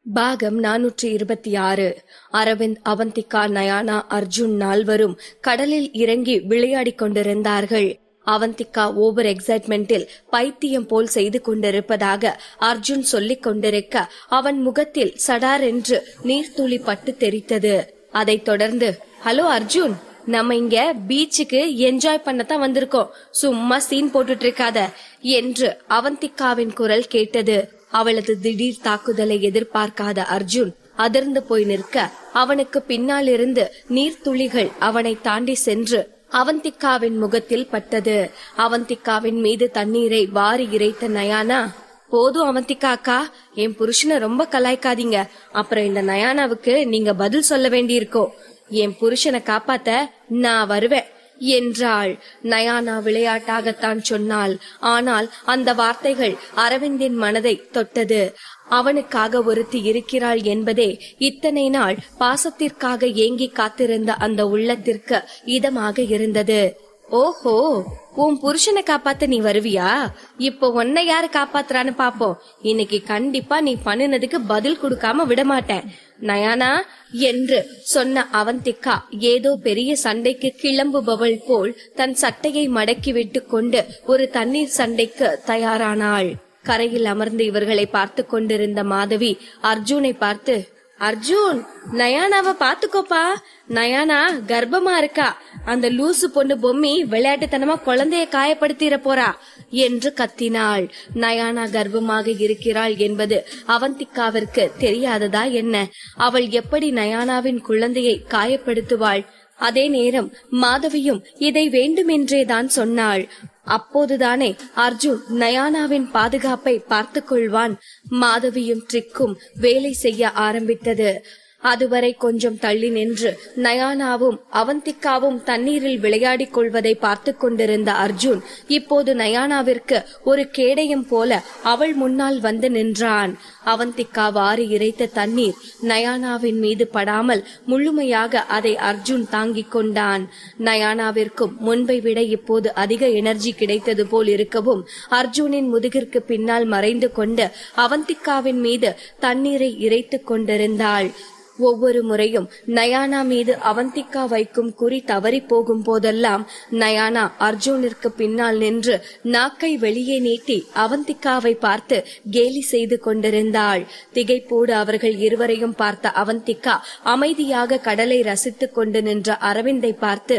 பாகம் 426. அரவிந்த், அவந்திகா, நயானா, அர்ஜுன் நால்வரும் கடலில் இறங்கி விளையாடிக் கொண்டிருந்தார்கள். அவந்திகா ஓவர் எக்ஸைட்மெண்டில் பைத்தியம் போல் செய்து கொண்டிருப்பதாக அர்ஜுன் சொல்லிக் கொண்டிருக்க அவன் முகத்தில் சடார் என்று நீர்த்துளி பட்டு தெரித்தது. அதைத் தொடர்ந்து, ஹலோ அர்ஜுன், நம்ம இங்க பீச்சுக்கு என்ஜாய் பண்ணத்தான் வந்திருக்கோம், சும்மா சீன் போட்டுட்டு இருக்காத என்று அவந்திகாவின் குரல் கேட்டது. அவளது திடீர் தாக்குதலை எதிர்பார்க்காத அர்ஜுன் அதிர்ந்து போய் நிற்க, அவனுக்கு பின்னால் இருந்து நீர்த்துளிகள் அவனை தாண்டி சென்று அவந்திகாவின் முகத்தில் பட்டது. அவந்திகாவின் மீது தண்ணீரை வாரி இறைத்த நயானா, போதும் அவந்திகா அக்கா, என் புருஷனை ரொம்ப கலாய்க்காதீங்க, அப்புறம் இந்த நயானாவுக்கு நீங்க பதில் சொல்ல வேண்டியிருக்கோம். என் புருஷனை காப்பாத்த நான் வருவேன் என்றாள். நயானா விளையாட்டாகத்தான் சொன்னாள். ஆனால் அந்த வார்த்தைகள் அரவிந்தின் மனதை தொட்டது. அவனுக்காக ஒருத்தி இருக்கிறாள் என்பதே இத்தனை நாள் பாசத்திற்காக ஏங்கி காத்திருந்த அந்த உள்ளத்திற்கு இதமாக இருந்தது. ஓஹோ, உன் புருஷனை காப்பாத்த நீ வருவியா? இப்போ உன்னை யாரு காப்பாத்துறான்னு பாப்போம். இன்னைக்கு கண்டிப்பா நீ பண்ணினதுக்கு பதில் கொடுக்காம விடமாட்டேன் நயானா என்று சொன்ன அவந்திகா ஏதோ பெரிய சண்டைக்கு கிளம்புபவள் போல் தன் சட்டையை மடக்கி விட்டு கொண்டு ஒரு தண்ணீர் சண்டைக்கு தயாரானாள். கரையில் அமர்ந்து இவர்களை பார்த்து கொண்டிருந்த மாதவி அர்ஜுனை பார்த்து, அர்ஜுன், நயானாவை பாத்துக்கோப்பா, நயானா கர்ப்பமா இருக்கா, அந்த லூசு பொண்ணு பொம்மி விளையாட்டுத்தனமா குழந்தைய காயப்படுத்திட போறா என்று கத்தினாள். நயானா கர்ப்பமாக இருக்கிறாள் என்பது அவந்திகாவிற்கு தெரியாததா என்ன? அவள் எப்படி நயானாவின் குழந்தையை காயப்படுத்துவாள்? அதே நேரம் மாதவியும் இதை வேண்டுமென்றேதான் சொன்னாள். அப்போதுதானே அர்ஜுன் நயானாவின் பாதுகாப்பை பார்த்து கொள்வான். மாதவியும் ட்ரிக்கும் வேலை செய்ய ஆரம்பித்தது. அதுவரை கொஞ்சம் தள்ளி நின்று நயானாவும் அவந்திகாவும் தண்ணீரில் விளையாடிக் கொள்வதை பார்த்து கொண்டிருந்த அர்ஜுன் இப்போது நயானாவிற்கு ஒரு கேடயம் போல அவள் முன்னால் வந்து நின்றான். அவந்திகா வாரி இறைத்த தண்ணீர் நயானாவின் மீது படாமல் முழுமையாக அதை அர்ஜுன் தாங்கிக் கொண்டான். நயானாவிற்கும் முன்பை விட இப்போது அதிக எனர்ஜி கிடைத்தது போல் இருக்கவும் அர்ஜுனின் முதுகிற்கு பின்னால் மறைந்து கொண்டு அவந்திகாவின் மீது தண்ணீரை இறைத்துக் கொண்டிருந்தாள். ஒவ்வொரு முறையும் நயானா மீது அவந்திகா வைக்கும் குறி தவறி போகும் போதெல்லாம் நயானா அர்ஜுனிற்கு பின்னால் நின்று நாக்கை வெளியே நீட்டி அவந்திகாவை பார்த்து கேலி செய்து கொண்டிருந்தாள். திகைப்போடு அவர்கள் இருவரையும் பார்த்த அவந்திகா அமைதியாக கடலை ரசித்துக் கொண்டு நின்ற அரவிந்தை பார்த்து,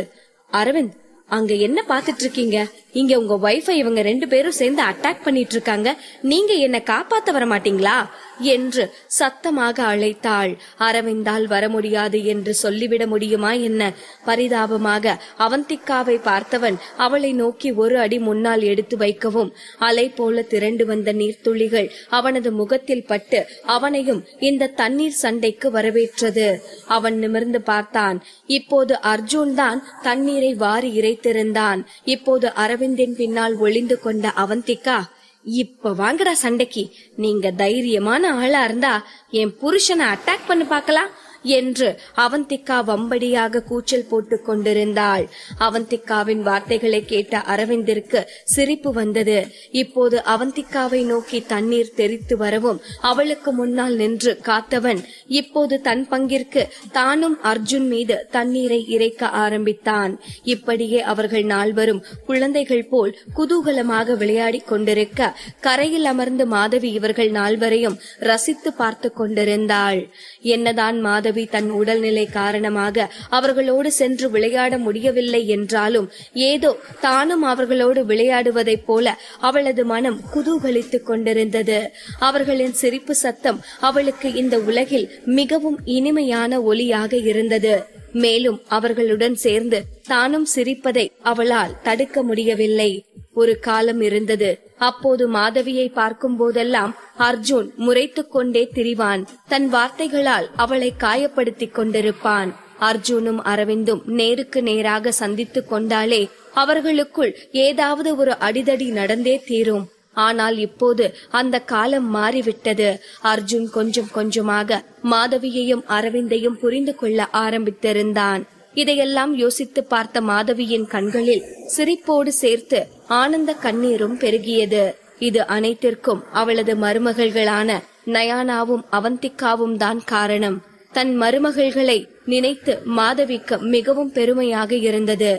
அரவிந்த், அங்க என்ன பாத்துட்டு இருக்கீங்க? இங்க உங்க வைஃபை இவங்க 2 பேரும் சேர்ந்து அட்டாக் பண்ணிட்டு இருக்காங்க, நீங்க என்ன காப்பாத்த வர மாட்டீங்களா என்று சத்தமாக அழைத்தாள். அரவிந்தால் வர முடியாது என்று சொல்லிவிட முடியுமா என்ன? பரிதாபமாக அவந்திகாவை பார்த்தவன் அவளை நோக்கி ஒரு அடி முன்னால் எடுத்து வைக்கவும் அலை போல திரண்டு வந்த நீர்த்துளிகள் அவனது முகத்தில் பட்டு அவனையும் இந்த தண்ணீர் சண்டைக்கு வரவேற்றது. அவன் நிமிர்ந்து பார்த்தான். இப்போது அர்ஜுன் தான் தண்ணீரை வாரி இறைத்திருந்தான். இப்போது அரவிந்தின் பின்னால் ஒளிந்து கொண்ட அவந்திகா, இப்ப வாங்கடா சண்டைக்கு, நீங்க தைரியமான ஆளா இருந்தா என் புருஷனை அட்டாக் பண்ணி பாக்கலாம் என்று அவந்திகா வம்படியாக கூச்சல் போட்டுக் கொண்டிருந்தாள். அவந்திகாவின் வார்த்தைகளை கேட்ட அரவிந்திற்கு சிரிப்பு வந்தது. இப்போது அவந்திகாவை நோக்கி தண்ணீர் தெரித்து வரவும் அவளுக்கு முன்னால் நின்று காத்தவன் இப்போது தன் பங்கிற்கு தானும் அர்ஜுன் மீது தண்ணீரை இறைக்க ஆரம்பித்தான். இப்படியே அவர்கள் நால்வரும் குழந்தைகள் போல் குதூகலமாக விளையாடி கொண்டிருக்க கரையில் அமர்ந்து மாதவி இவர்கள் நால்வரையும் ரசித்து பார்த்து கொண்டிருந்தாள். என்னதான் மாதவி தன் உடல்நிலை காரணமாக அவர்களோடு சென்று விளையாட முடியவில்லை என்றாலும் ஏதோ தானும் அவர்களோடு விளையாடுவதைப் போல அவளது மனம் குதூகலித்துக் கொண்டிருந்தது. அவர்களின் சிரிப்பு சத்தம் அவளுக்கு இந்த உலகில் மிகவும் இனிமையான ஒலியாக இருந்தது. மேலும் அவர்களுடன் சேர்ந்து தானும் சிரிப்பதை அவளால் தடுக்க முடியவில்லை. ஒரு காலம் இருந்தது. அப்போது மாதவியை பார்க்கும் போதெல்லாம் அர்ஜுன் முறைத்துக் கொண்டே திரிவான். தன் வார்த்தைகளால் அவளை காயப்படுத்திக் கொண்டிருப்பான். அர்ஜுனும் அரவிந்தும் நேருக்கு நேராக சந்தித்துக் கொண்டாலே அவர்களுக்குள் ஏதாவது ஒரு அடிதடி நடந்தே தீரும். ஆனால் இப்போது அந்த காலம் மாறிவிட்டது. அர்ஜுன் கொஞ்சம் கொஞ்சமாக மாதவியையும் அரவிந்தையும் புரிந்து கொள்ள ஆரம்பித்திருந்தான். இதையெல்லாம் யோசித்து பார்த்த மாதவியின் கண்களில் சிரிப்போடு சேர்த்து ஆனந்த கண்ணீரும் பெருகியது. இது அனைத்திற்கும் அவளது மருமகள்களான நயானாவும் அவந்திகாவும் தான் காரணம். தன் மருமகள்களை நினைத்து மாதவிக்கு மிகவும் பெருமையாக இருந்தது.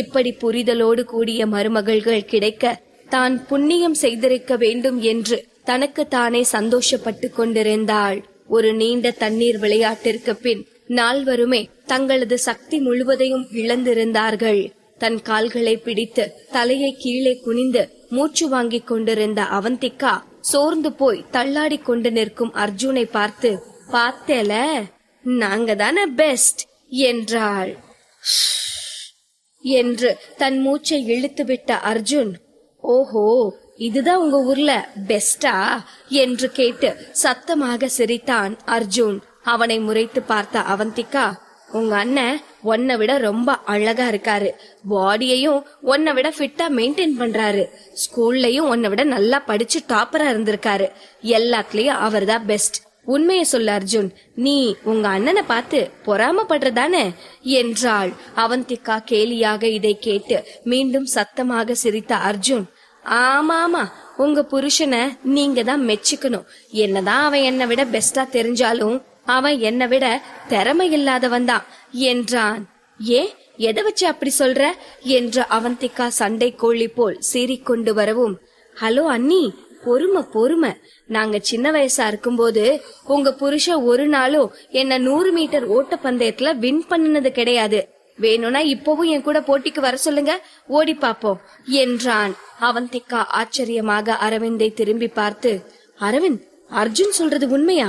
இப்படி புரிதலோடு கூடிய மருமகள்கள் கிடைக்க தான் புண்ணியம் செய்திருக்க வேண்டும் என்று தனக்கு தானே சந்தோஷப்பட்டு கொண்டிருந்தாள். ஒரு நீண்ட தண்ணீர் விளையாட்டிற்கு பின் நால்வருமே தங்களது சக்தி முழுவதையும் இழந்திருந்தார்கள். தன் கால்களை பிடித்து தலையை கீழே குனிந்து மூச்சு வாங்கிக் கொண்டிருந்த அவந்திகா சோர்ந்து போய் தள்ளாடி கொண்டு நிற்கும் அர்ஜுனை பார்த்து, பார்த்தேல, நாங்க தானே பெஸ்ட் என்றாள். என்று தன் மூச்சை இழுத்துவிட்ட அர்ஜுன், ஓஹோ, இதுதான் உங்க ஊர்ல பெஸ்டா என்று கேட்டு சத்தமாக சிரித்தான் அர்ஜுன். அவனை முறைத்து பார்த்த அவந்திகா, உங்க அண்ணன் உன்னை விட ரொம்ப அழகா இருக்காரு, பாடியையும் உன்னை விட ஃபிட்டா மெயின்டைன் பண்றாரு, ஸ்கூல்லயும் உன்னை விட நல்லா படிச்சு டாப்பரா இருந்திருக்காரு, எல்லாத்துலயும் அவர் தான் பெஸ்ட். உண்மையை சொல்ல அர்ஜுன், நீ உங்க அண்ணனை பார்த்து பொறாமப்படுறதானே என்றாள். அவந்திகா கேலியாக இதை கேட்டு மீண்டும் சத்தமாக சிரித்த அர்ஜுன், ஆமாமா, உங்க புருஷனை நீங்க தான் மெச்சிக்கணும். என்னதான் அவன் என்னை விட பெஸ்டா தெரிஞ்சாலும் அவன் என்னை விட திறமை இல்லாதவன் தான் என்றான். ஏன், எதை வச்சு அப்படி சொல்ற என்று அவந்திகா சண்டை கோழி போல் சீறிக்கொண்டு வரவும், ஹலோ அண்ணி, பொறுமை, நாங்க சின்ன வயசா இருக்கும்போது உங்க புருஷன் ஒரு நாளும் என்ன 100 மீட்டர் ஓட்ட பந்தயத்துல வின் பண்ணினது கிடையாது. வேணும்னா இப்பவும் என் கூட போட்டிக்கு வர சொல்லுங்க, ஓடி பாப்போம் என்றான். அவந்திகா ஆச்சரியமாக அரவிந்தை திரும்பி பார்த்து, அரவிந்த், அர்ஜுன் சொல்றது உண்மையா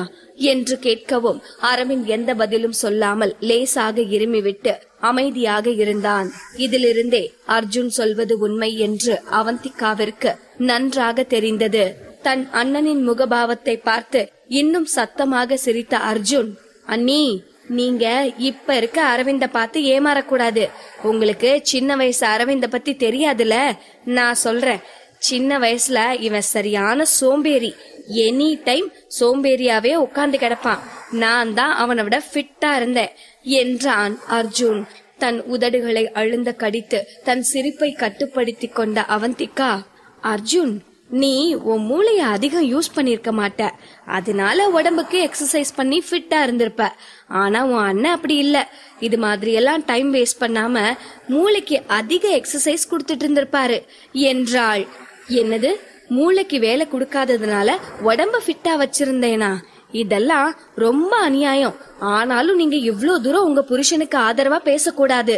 என்று கேட்கவும் அரவிந்த் எந்த பதிலும் சொல்லாமல் லேசாக இருமிவிட்டு அமைதியாக இருந்தான். இதிலிருந்தே அர்ஜுன் சொல்வது உண்மை என்று அவந்திகாவிற்கு நன்றாக தெரிந்தது. தன் அண்ணனின் முகபாவத்தை பார்த்து இன்னும் சத்தமாக சிரித்த அர்ஜுன், அண்ணி, நீங்க இப்ப இருக்க அரவிந்த பார்த்து ஏமாறக்கூடாது. உங்களுக்கு சின்ன வயசு அரவிந்த பத்தி தெரியாதுல, நான் சொல்றேன். சின்ன வயசுல இவன் சரியான சோம்பேறி, எனி டைம் சோம்பேறியாவே உட்கார்ந்து கிடப்பான். நான் தான் அவனை விட ஃபிட்டா இருந்தேன் என்றான் அர்ஜுன். தன் உதடுகளை அழுந்த கடித்து தன் சிரிப்பை கட்டுப்படுத்தி கொண்ட அவந்திகா, அர்ஜுன், நீ உன் மூளைய அதிகம் யூஸ் பண்ணிருக்க மாட்ட, அதனால உடம்புக்கு எக்ஸசைஸ் பண்ணி ஃபிட்டா இருந்திருப்ப. ஆனா உன் அண்ணன் அப்படி இல்ல, இது மாதிரி எல்லாம் டைம் வேஸ்ட் பண்ணாம மூளைக்கு அதிக எக்ஸசைஸ் கொடுத்துட்டு இருந்திருப்பாரு என்றாள். என்னது, மூளைக்கு வேலை கொடுக்காததுனால உடம்ப ஃபிட்டா வச்சிருந்தேனா? இதெல்லாம் ரொம்ப அநியாயம். ஆனாலும் நீங்க இவ்ளோ தூரம் உங்க புருஷனுக்கு ஆதரவா பேசக்கூடாது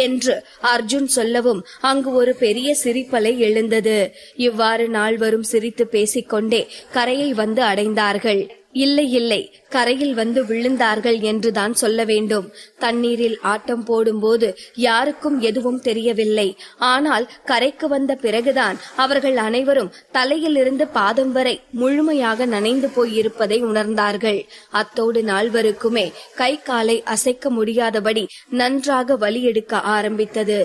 என்று அர்ஜுன் சொல்லவும் அங்கு ஒரு பெரிய சிரிப்பலை எழுந்தது. இவ்வாறு நால்வரும் சிரித்து பேசிக்கொண்டே கரையை வந்து அடைந்தார்கள். இல்லை, கரையில் வந்து விழுந்தார்கள் என்றுதான் சொல்ல வேண்டும். தண்ணீரில் ஆட்டம் போடும்போது யாருக்கும் எதுவும் தெரியவில்லை. ஆனால் கரைக்கு வந்த பிறகுதான் அவர்கள் அனைவரும் தலையிலிருந்து பாதம் வரை முழுமையாக நனைந்து போயிருப்பதை உணர்ந்தார்கள். அத்தோடு நால்வருக்குமே கை காலை அசைக்க முடியாதபடி நன்றாக வலி எடுக்க ஆரம்பித்தது.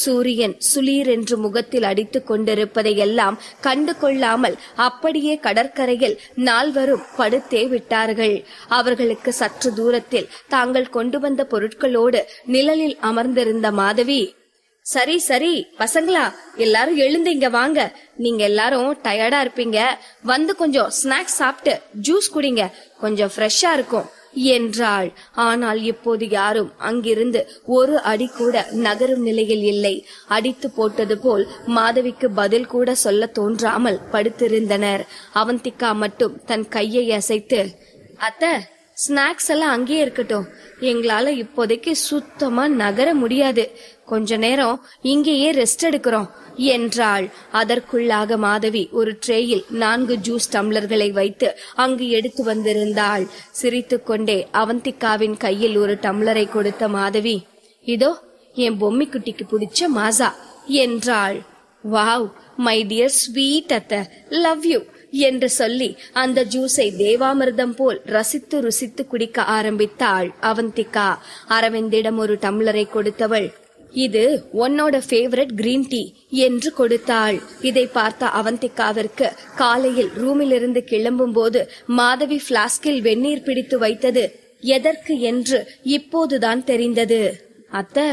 சூரியன் சுளீர் என்று முகத்தில் அடித்துக் கொண்டிருப்பதை எல்லாம் கண்டு கொள்ளாமல் அப்படியே கடற்கரையில் நால்வரும் படுத்தே விட்டார்கள். அவர்களுக்கு சற்று தூரத்தில் தாங்கள் கொண்டு வந்த பொருட்களோடு நிழலில் அமர்ந்திருந்த மாதவி, சரி பசங்களா, எல்லாரும் எழுந்து இங்க வாங்க. நீங்க எல்லாரும் டயர்டா இருப்பீங்க, வந்து கொஞ்சம் ஸ்நாக்ஸ் சாப்பிட்டு ஜூஸ் குடிங்க, கொஞ்சம் ஃப்ரெஷ்ஷா இருக்கும் என்றாள். ஆனால் இப்போது யாரும் அங்கிருந்து ஒரு அடி கூட நகரும் நிலையில் இல்லை. அடித்து போட்டது போல் மாதவிக்கு பதில் கூட சொல்ல தோன்றாமல் படுத்திருந்தனர். அவந்திகா மட்டும் தன் கையை அசைத்து, அத்தை, ஸ்நாக்ஸ் எல்லாம் அங்கேயே இருக்கட்டும், எங்களால இப்போதைக்கு சுத்தமா நகர முடியாது, கொஞ்ச நேரம் இங்கேயே ரெஸ்ட் எடுக்கிறோம் என்றாள். அதற்குள்ளாக மாதவி ஒரு ட்ரேயில் 4 ஜூஸ் டம்ளர்களை வைத்து அங்கு எடுத்து வந்திருந்தாள். சிரித்துக்கொண்டே அவந்திகாவின் கையில் ஒரு டம்ளரை கொடுத்த மாதவி, இதோ என் பொம்மி குட்டிக்கு பிடிச்ச மாசா என்றாள். வாவ், மை டியர் ஸ்வீட் அத்தை, லவ் யூ என்று சொல்லி அந்த ஜூஸை தேவாமிர்தம் போல் ரசித்து ருசித்து குடிக்க ஆரம்பித்தாள் அவந்திகா. அரவிந்திடம் ஒரு டம்ளரை கொடுத்தவள், இது உன்னோட ஃபேவரட் கிரீன் டீ என்று கொடுத்தாள். இதை பார்த்த அவந்திகாவிற்கு காலையில் ரூமிலிருந்து கிளம்பும் போது மாதவி பிளாஸ்கில் வெந்நீர் பிடித்து வைத்தது எதற்கு என்று இப்போதுதான் தெரிந்தது. அத்தை,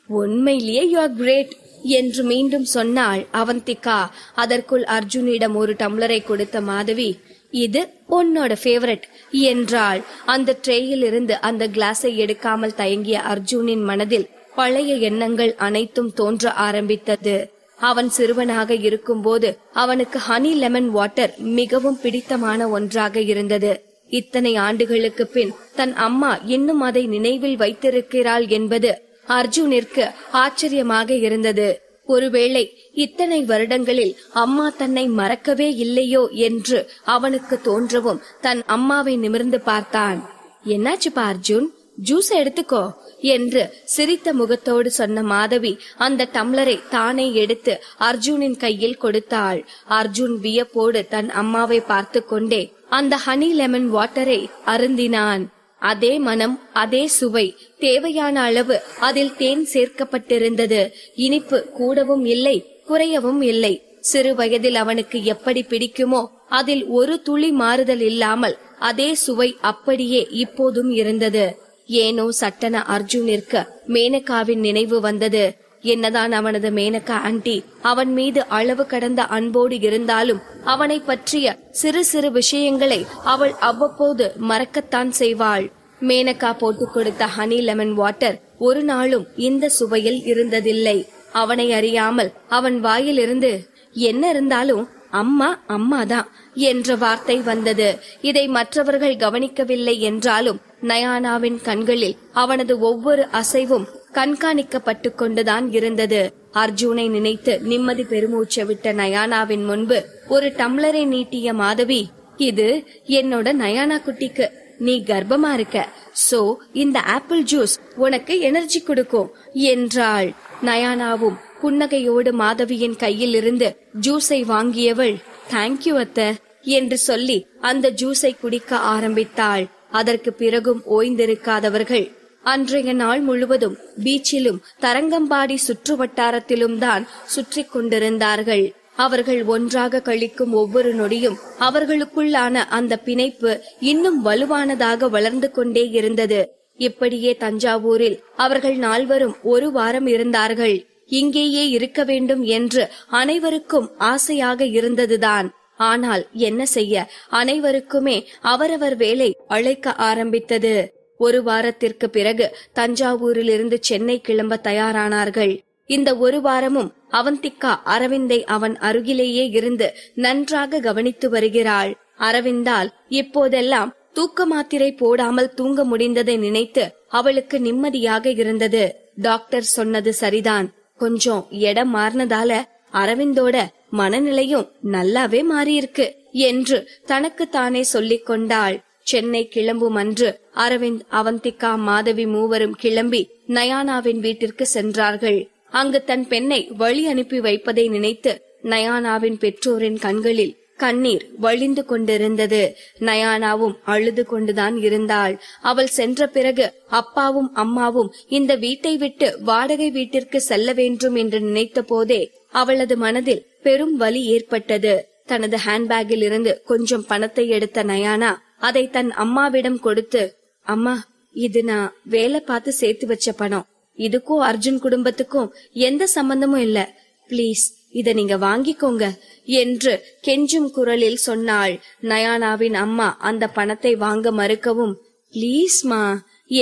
உண்மையிலேயே யூ ஆர் கிரேட் என்று மீண்டும் சொன்னாள் அவந்திகா. அதற்குள் அர்ஜுனிடம் ஒரு டம்ளரை கொடுத்த மாதவி, இது உன்னோட ஃபேவரட் என்றாள். அந்த ட்ரேயில் இருந்து அந்த கிளாஸை எடுக்காமல் தயங்கிய அர்ஜுனின் மனதில் பழைய எண்ணங்கள் அனைத்தும் தோன்ற ஆரம்பித்தது. அவன் சிறுவனாக இருக்கும்போது அவனுக்கு ஹனி லெமன் வாட்டர் மிகவும் பிடித்தமான ஒன்றாக இருந்தது. இத்தனை ஆண்டுகளுக்கு பின் தன் அம்மா இன்னும் அதை நினைவில் வைத்திருக்கிறாள் என்பது அர்ஜுனிற்கு ஆச்சரியமாக இருந்தது. ஒருவேளை இத்தனை வருடங்களில் அம்மா தன்னை மறக்கவே இல்லையோ என்று அவனுக்கு தோன்றவும் தன் அம்மாவை நிமிர்ந்து பார்த்தான். என்னாச்சுப்பா அர்ஜுன், ஜூஸ் எடுத்துக்கோ என்று சிரித்த முகத்தோடு சொன்ன மாதவி அந்த டம்ளரை தானே எடுத்து அர்ஜுனின் கையில் கொடுத்தாள். அர்ஜுன் வியப்போடு தன் அம்மாவை பார்த்து கொண்டே அந்த ஹனி லெமன் வாட்டரை அருந்தினான். அதே மனம், அதே சுவை, தேவையான அளவு அதில் தேன் சேர்க்கப்பட்டிருந்தது. இனிப்பு கூடவும் இல்லை, குறையவும் இல்லை. சிறு வயதில் அவனுக்கு எப்படி பிடிக்குமோ அதில் ஒரு துளி மாறுதல் இல்லாமல் அதே சுவை அப்படியே இப்போதும் இருந்தது. ஏனோ சட்டன அர்ஜுனிற்கு மேனகாவின் நினைவு வந்தது. என்னதான் அவனது மேனகா ஆண்டி அவன் மீது அளவு கடந்த அன்போடு இருந்தாலும் அவனை பற்றிய சிறு சிறு விஷயங்களை அவள் அவ்வப்போது மறக்கத்தான் செய்வாள். மேனகா போட்டுக் கொடுத்த ஹனி லெமன் வாட்டர் ஒரு நாளும் இந்த சுவையில் இருந்ததில்லை. அவனை அறியாமல் அவன் வாயிலிருந்து என்ன இருந்தாலும் அம்மா அம்மாதான் என்ற வார்த்தை வந்தது. இதை மற்றவர்கள் கவனிக்கவில்லை என்றாலும் நயானாவின் கண்களில் அவனது ஒவ்வொரு அசைவும் கண்காணிக்கப்பட்டு கொண்டுதான் இருந்தது. அர்ஜுனை நினைத்து நிம்மதி பெருமூச்சு விட்ட நயானாவின் முன்பு ஒரு டம்ளரை நீட்டிய மாதவி, இது என்னோட நயானா குட்டிக்கு, நீ கர்ப்பமா இருக்க, சோ இந்த ஆப்பிள் ஜூஸ் உனக்கு எனர்ஜி கொடுக்கும் என்றாள். நயானாவும் புன்னகையோடு மாதவியின் கையில் இருந்து ஜூஸை வாங்கியவள், தேங்க்யூ அத்தை என்று சொல்லி அந்த ஜூஸை குடிக்க ஆரம்பித்தாள். அதற்கு பிறகும் ஓய்ந்திருக்காதவர்கள் அன்றைய நாள் முழுவதும் பீச்சிலும் தரங்கம்பாடி சுற்று வட்டாரத்திலும் தான் சுற்றி கொண்டிருந்தார்கள். அவர்கள் ஒன்றாக கழிக்கும் ஒவ்வொரு நொடியும் அவர்களுக்குள்ளான அந்த பிணைப்பு இன்னும் வலுவானதாக வளர்ந்து கொண்டே இருந்தது. இப்படியே தஞ்சாவூரில் அவர்கள் நால்வரும் ஒரு வாரம் இருந்தார்கள். இங்கேயே இருக்க வேண்டும் என்று அனைவருக்கும் ஆசையாக இருந்ததுதான். ஆனால் என்ன செய்ய, அனைவருக்குமே அவரவர் வேலை அழைக்க ஆரம்பித்தது. ஒரு வாரத்திற்கு பிறகு தஞ்சாவூரில் இருந்து சென்னை கிளம்ப தயாரானார்கள். இந்த ஒரு வாரமும் அவந்திகா அரவிந்தை அவன் அருகிலேயே இருந்து நன்றாக கவனித்து வருகிறாள். அரவிந்தால் இப்போதெல்லாம் தூக்க மாத்திரை போடாமல் தூங்க முடிந்ததை நினைத்து அவளுக்கு நிம்மதியாக இருந்தது. டாக்டர் சொன்னது சரிதான், கொஞ்சம் இடம் மாறினதால அரவிந்தோட மனநிலையும் நல்லாவே மாறியிருக்கு என்று தனக்கு தானே சொல்லிக் கொண்டாள். சென்னை கிளம்பும் அன்று அரவிந்த், அவந்திகா, மாதவி மூவரும் கிளம்பி நயானாவின் வீட்டிற்கு சென்றார்கள். அங்கு தன் பெண்ணை வழி அனுப்பி வைப்பதை நினைத்து நயானாவின் பெற்றோரின் கண்களில் கண்ணீர் வழிந்து கொண்டிருந்தது. நயானாவும் அழுது கொண்டுதான் இருந்தாள். அவள் சென்ற பிறகு அப்பாவும் அம்மாவும் இந்த வீட்டை விட்டு வாடகை வீட்டிற்கு செல்ல வேண்டும் என்று நினைத்த போதே அவளது மனதில் பெரும் வலி ஏற்பட்டது. தனது ஹேண்ட்பேக்கில் இருந்து கொஞ்சம் பணத்தை எடுத்த நயானா அதை தன் அம்மாவிடம் கொடுத்து, அம்மா, இது நான் வேலை பார்த்து சேர்த்து வச்ச பணம், இதுக்கும் அர்ஜுன் குடும்பத்துக்கும் எந்த சம்பந்தமும் இல்ல, பிளீஸ் இத நீங்க வாங்கிக்கோங்க என்று கெஞ்சும் குரலில் சொன்னாள். நயானாவின் அம்மா அந்த பணத்தை வாங்க மறுக்கவும், பிளீஸ்மா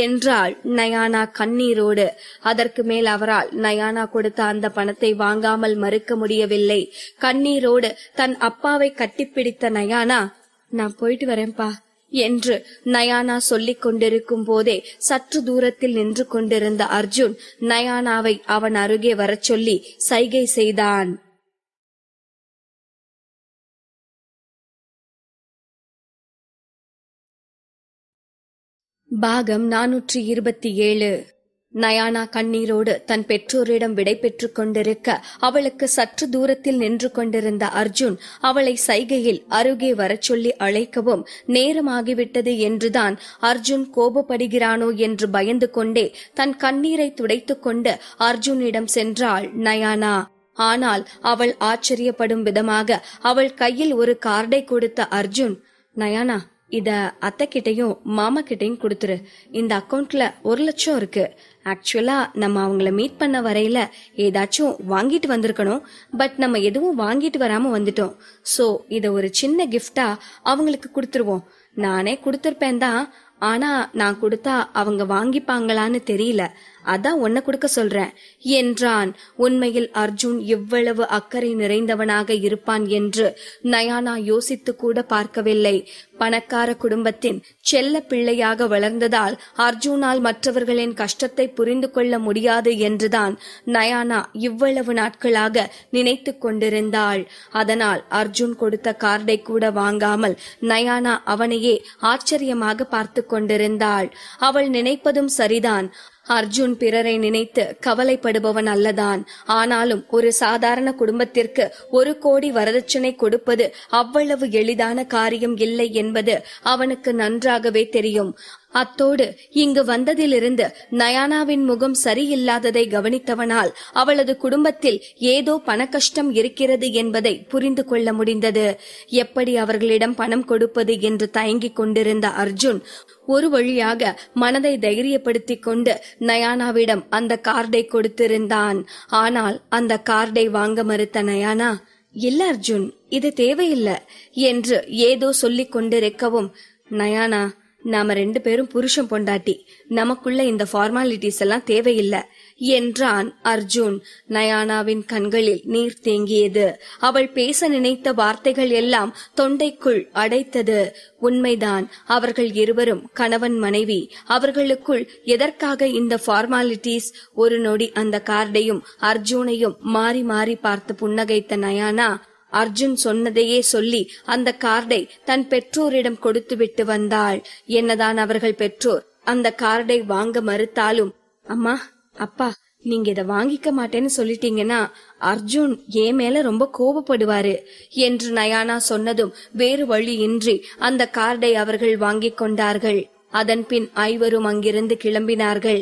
என்றாள் நயானா கண்ணீரோடு. அதற்கு மேல் அவரால் நயானா கொடுத்த அந்த பணத்தை வாங்காமல் மறுக்க முடியவில்லை. கண்ணீரோடு தன் அப்பாவை கட்டிப்பிடித்த நயானா, நான் போயிட்டு வரேன்பா என்று நயானா சொல்லிக் கொண்டிருக்கும் போதே சற்று தூரத்தில் நின்று கொண்டிருந்த அர்ஜுன் நயானாவை அவன் அருகே வரச் சொல்லி சைகை செய்தான். பாகம் 427. நயானா கண்ணீரோடு தன் பெற்றோரிடம் விடை பெற்றுக் கொண்டிருக்க அவளுக்கு சற்று தூரத்தில் நின்று கொண்டிருந்த அர்ஜுன் அவளை சைகையில் அருகே வரச் சொல்லி அழைக்கவும், நேரமாகிவிட்டது என்றுதான் அர்ஜுன் கோபப்படுகிறானோ என்று பயந்து கொண்டே தன் கண்ணீரை துடைத்துக் கொண்டு அர்ஜுனிடம் சென்றாள் நயானா. ஆனால் அவள் ஆச்சரியப்படும் விதமாக அவள் கையில் ஒரு கார்டை கொடுத்த அர்ஜுன், நயானா இத அத்தை கிட்டயும் மாமா கிட்டயும் கொடுத்துரு. இந்த அக்கவுண்ட்ல 1,00,000 இருக்கு. ஆக்சுவலா நம்ம அவங்கள மீட் பண்ண வரையில ஏதாச்சும் வாங்கிட்டு வந்திருக்கணும். பட் நம்ம எதுவும் வாங்கிட்டு வராம வந்துட்டோம். சோ இத ஒரு சின்ன கிஃப்டா அவங்களுக்கு கொடுத்துருவோம். நானே கொடுத்திருப்பேன் தான், ஆனா நான் கொடுத்தா அவங்க வாங்கிப்பாங்களான்னு தெரியல. அதான் உன்னை கொடுக்க சொல்றேன் என்றான். உண்மையில் அர்ஜுன் இவ்வளவு அக்கறை நிறைந்தவனாக இருப்பான் என்று நயானா யோசித்து கூட பார்க்கவில்லை. பணக்கார குடும்பத்தின் செல்ல பிள்ளையாக வளர்ந்ததால் அர்ஜுனால் மற்றவர்களின் கஷ்டத்தை புரிந்து கொள்ள முடியாது என்றுதான் நயானா இவ்வளவு நாட்களாக நினைத்து கொண்டிருந்தாள். அதனால் அர்ஜுன் கொடுத்த கார்டை கூட வாங்காமல் நயானா அவனையே ஆச்சரியமாக பார்த்து கொண்டிருந்தாள். அவள் நினைப்பதும் சரிதான். அர்ஜுன் பிறரை நினைத்து கவலைப்படுபவன் அல்லதான். ஆனாலும் ஒரு சாதாரண குடும்பத்திற்கு 1 கோடி வரதட்சணை கொடுப்பது அவ்வளவு எளிதான காரியம் இல்லை என்பது அவனுக்கு நன்றாகவே தெரியும். அத்தோடு இங்கு வந்ததிலிருந்து நயானாவின் முகம் சரியில்லாததை கவனித்தவனால் அவளது குடும்பத்தில் ஏதோ பணக்கஷ்டம் இருக்கிறது என்பதை புரிந்து கொள்ள முடிந்தது. எப்படி அவர்களிடம் பணம் கொடுப்பது என்று தயங்கிக் கொண்டிருந்த அர்ஜுன் ஒரு வழியாக மனதை தைரியப்படுத்திக் கொண்டு நயானாவிடம் அந்த கார்டை கொடுத்திருந்தான். ஆனால் அந்த கார்டை வாங்க மறுத்த நயானா, இல்ல அர்ஜுன், இது தேவையில்லை என்று ஏதோ சொல்லிக் கொண்டிருக்கவும், நயானா, நாம 2 பேரும் புருஷன் பொண்டாட்டி, நமக்குள்ள இந்த ஃபார்மாலிட்டிஸ் எல்லாம் தேவையில்லை என்றான் அர்ஜுன். நயானாவின் கண்களில் நீர் தேங்கியது. அவள் பேச நினைத்த வார்த்தைகள் எல்லாம் தொண்டைக்குள் அடைத்தது. உண்மைதான், அவர்கள் இருவரும் கணவன் மனைவி. அவர்களுக்குள் எதற்காக இந்த ஃபார்மாலிட்டிஸ்? ஒரு நொடி அந்த கார்டையும் அர்ஜுனையும் மாறி மாறி பார்த்து புன்னகைத்த நயானா அர்ஜுன் சொன்னதையே சொல்லி அந்த கார்டை தன் பெற்றோரிடம் கொடுத்து விட்டு வந்தாள். என்னதான் அவர்கள் பெற்றோர் அந்த கார்டை வாங்க மறுத்தாலும், அம்மா, அப்பா, நீங்க இத வாங்கிக்க மாட்டேன்னு சொல்லிட்டீங்கன்னா அர்ஜுன் என் மேல ரொம்ப கோபப்படுவாரு என்று நயானா சொன்னதும் வேறு வழியின்றி அந்த கார்டை அவர்கள் வாங்கிக் கொண்டார்கள். அதன் பின் ஐவரும் அங்கிருந்து கிளம்பினார்கள்.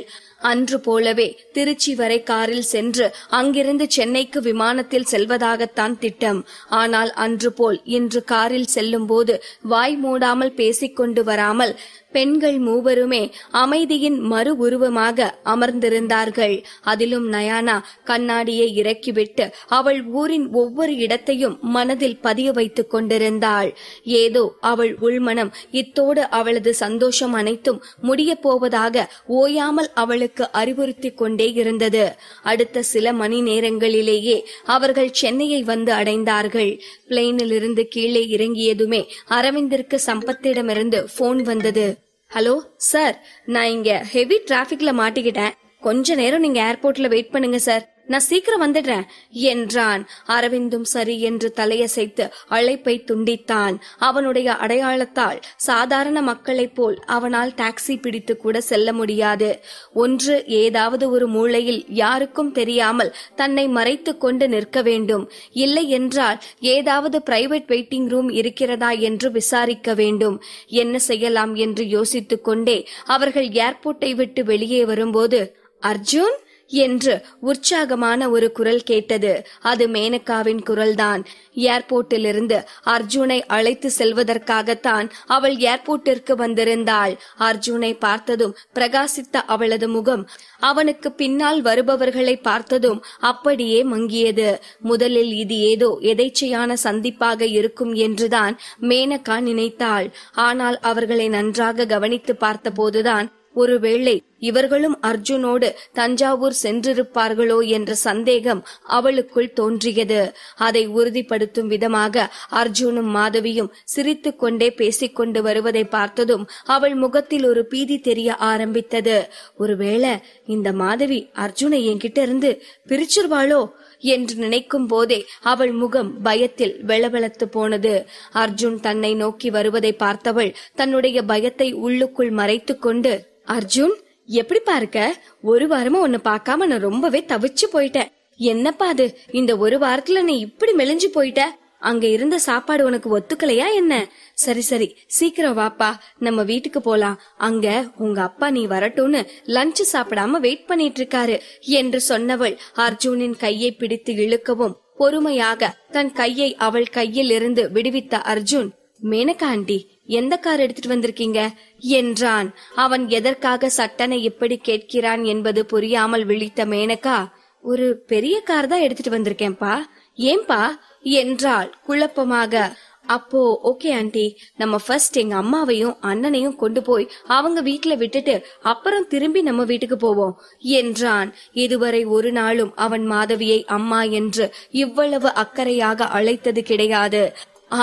அன்று போலவே திருச்சி வரை காரில் சென்று அங்கிருந்து சென்னைக்கு விமானத்தில் செல்வதாகத்தான் திட்டம். ஆனால் அன்று போல் இன்று காரில் செல்லும் போது வாய் மூடாமல் பேசிக்கொண்டு வராமல் பெண்கள் மூவருமே அமைதியின் மறு உருவமாக அமர்ந்திருந்தார்கள். அதிலும் நயானா கண்ணாடியை இறக்கிவிட்டு அவள் ஊரின் ஒவ்வொரு இடத்தையும் மனதில் பதிய வைத்துக் கொண்டிருந்தாள். ஏதோ அவள் உள்மனம் இத்தோடு அவளது சந்தோஷம் அனைத்தும் முடிய போவதாக ஓயாமல் அவளுக்கு அறிவுறுத்தி கொண்டே இருந்தது. அடுத்த சில மணி நேரங்களிலேயே அவர்கள் சென்னையை வந்து அடைந்தார்கள். பிளேனில் இருந்து கீழே இறங்கியதுமே அரவிந்திற்கு சம்பத்திடமிருந்து போன் வந்தது. ஹலோ சார், நான் இங்க ஹெவி டிராபிக்ல மாட்டிக்கிட்டேன். கொஞ்ச நேரம் நீங்க ஏர்போர்ட்ல வெயிட் பண்ணுங்க சார், நான் சீக்கிரம் வந்துடுறேன் என்றான். அரவிந்தும் சரி என்று தலையசைத்து அழைப்பை துண்டித்தான். அவனுடைய அடையாளத்தால் சாதாரண மக்களைப் போல் அவனால் டாக்ஸி பிடித்து கூட செல்ல முடியாது. ஒன்று ஏதாவது ஒரு மூலையில் யாருக்கும் தெரியாமல் தன்னை மறைத்து கொண்டு நிற்க வேண்டும். இல்லை என்றால் ஏதாவது பிரைவேட் வெயிட்டிங் ரூம் இருக்கிறதா என்று விசாரிக்க வேண்டும். என்ன செய்யலாம் என்று யோசித்துக் கொண்டே அவர்கள் ஏர்போர்ட்டை விட்டு வெளியே வரும்போது, அர்ஜுன் என்று உற்சாகமான ஒரு குரல் கேட்டது. அது மேனகாவின் குரல்தான். ஏர்போர்ட்டிலிருந்து அர்ஜுனை அழைத்து செல்வதற்காகத்தான் அவள் ஏர்போர்ட்டிற்கு வந்திருந்தாள். அர்ஜுனை பார்த்ததும் பிரகாசித்த அவளது முகம் அவனுக்கு பின்னால் வருபவர்களை பார்த்ததும் அப்படியே மங்கியது. முதலில் இது ஏதோ எதேச்சையான சந்திப்பாக இருக்கும் என்றுதான் மேனகா நினைத்தாள். ஆனால் அவர்களை நன்றாக கவனித்து பார்த்தபோதுதான் ஒருவேளை இவர்களும் அர்ஜுனோடு தஞ்சாவூர் சென்றிருப்பார்களோ என்ற சந்தேகம் அவளுக்குள் தோன்றியது. அதை உறுதிப்படுத்தும் விதமாக அர்ஜுனும் மாதவியும் சிரித்துக் கொண்டே பேசிக்கொண்டு வருவதை பார்த்ததும் அவள் முகத்தில் ஒரு பீதி தெரிய ஆரம்பித்தது. ஒருவேளை இந்த மாதவி அர்ஜுனை என்கிட்ட இருந்து பிரிச்சிருவாளோ என்று நினைக்கும் போதே அவள் முகம் பயத்தில் வெளவெளத்து போனது. அர்ஜுன் தன்னை நோக்கி வருவதை பார்த்தவள் தன்னுடைய பயத்தை உள்ளுக்குள் மறைத்துக் கொண்டு, அர்ஜுன், எப்படி பார்க்க? 1 வாரமா உன்னை பார்க்காம நான் ரொம்பவே தவிச்சு போயிட்டேன். என்னப்பா அது, இந்த 1 வாரத்துல நீ இப்படி மெலிஞ்சு போயிட்ட? அங்க இருந்த சாப்பாடு உனக்கு ஒத்துக்கலையா என்ன? சரி சரி, சீக்கிரம் வாப்பா, நம்ம வீட்டுக்கு போலாம். அங்க உங்க அப்பா நீ வரட்டும்னு லஞ்ச் சாப்பிடாம வெயிட் பண்ணிட்டு இருக்காரு என்று சொன்னவள் அர்ஜுனின் கையை பிடித்து இழுக்கவும் பொறுமையாக தன் கையை அவள் கையில் இருந்து விடுவித்த அர்ஜுன், மேனகா ஆண்டி, எந்த கார் எடுத்துட்டு வந்திருக்கீங்க என்றான். அவன் எதற்காக சட்டனை இப்படி கேட்கிறான் என்பது புரியாமல் விழித்த மேனகா, ஒரு பெரிய கார் தான் எடுத்துட்டு வந்திருக்கேன்பா. ஏன்பா என்றாள் குழப்பமாக. அப்போ ஓகே ஆண்டி, நம்ம ஃபர்ஸ்ட் எங்க அம்மாவையும் அண்ணனையும் கொண்டு போய் அவங்க வீட்டுல விட்டுட்டு அப்புறம் திரும்பி நம்ம வீட்டுக்கு போவோம் என்றான். இதுவரை ஒரு நாளும் அவன் மாதவியை அம்மா என்று இவ்வளவு அக்கறையாக அழைத்தது கிடையாது.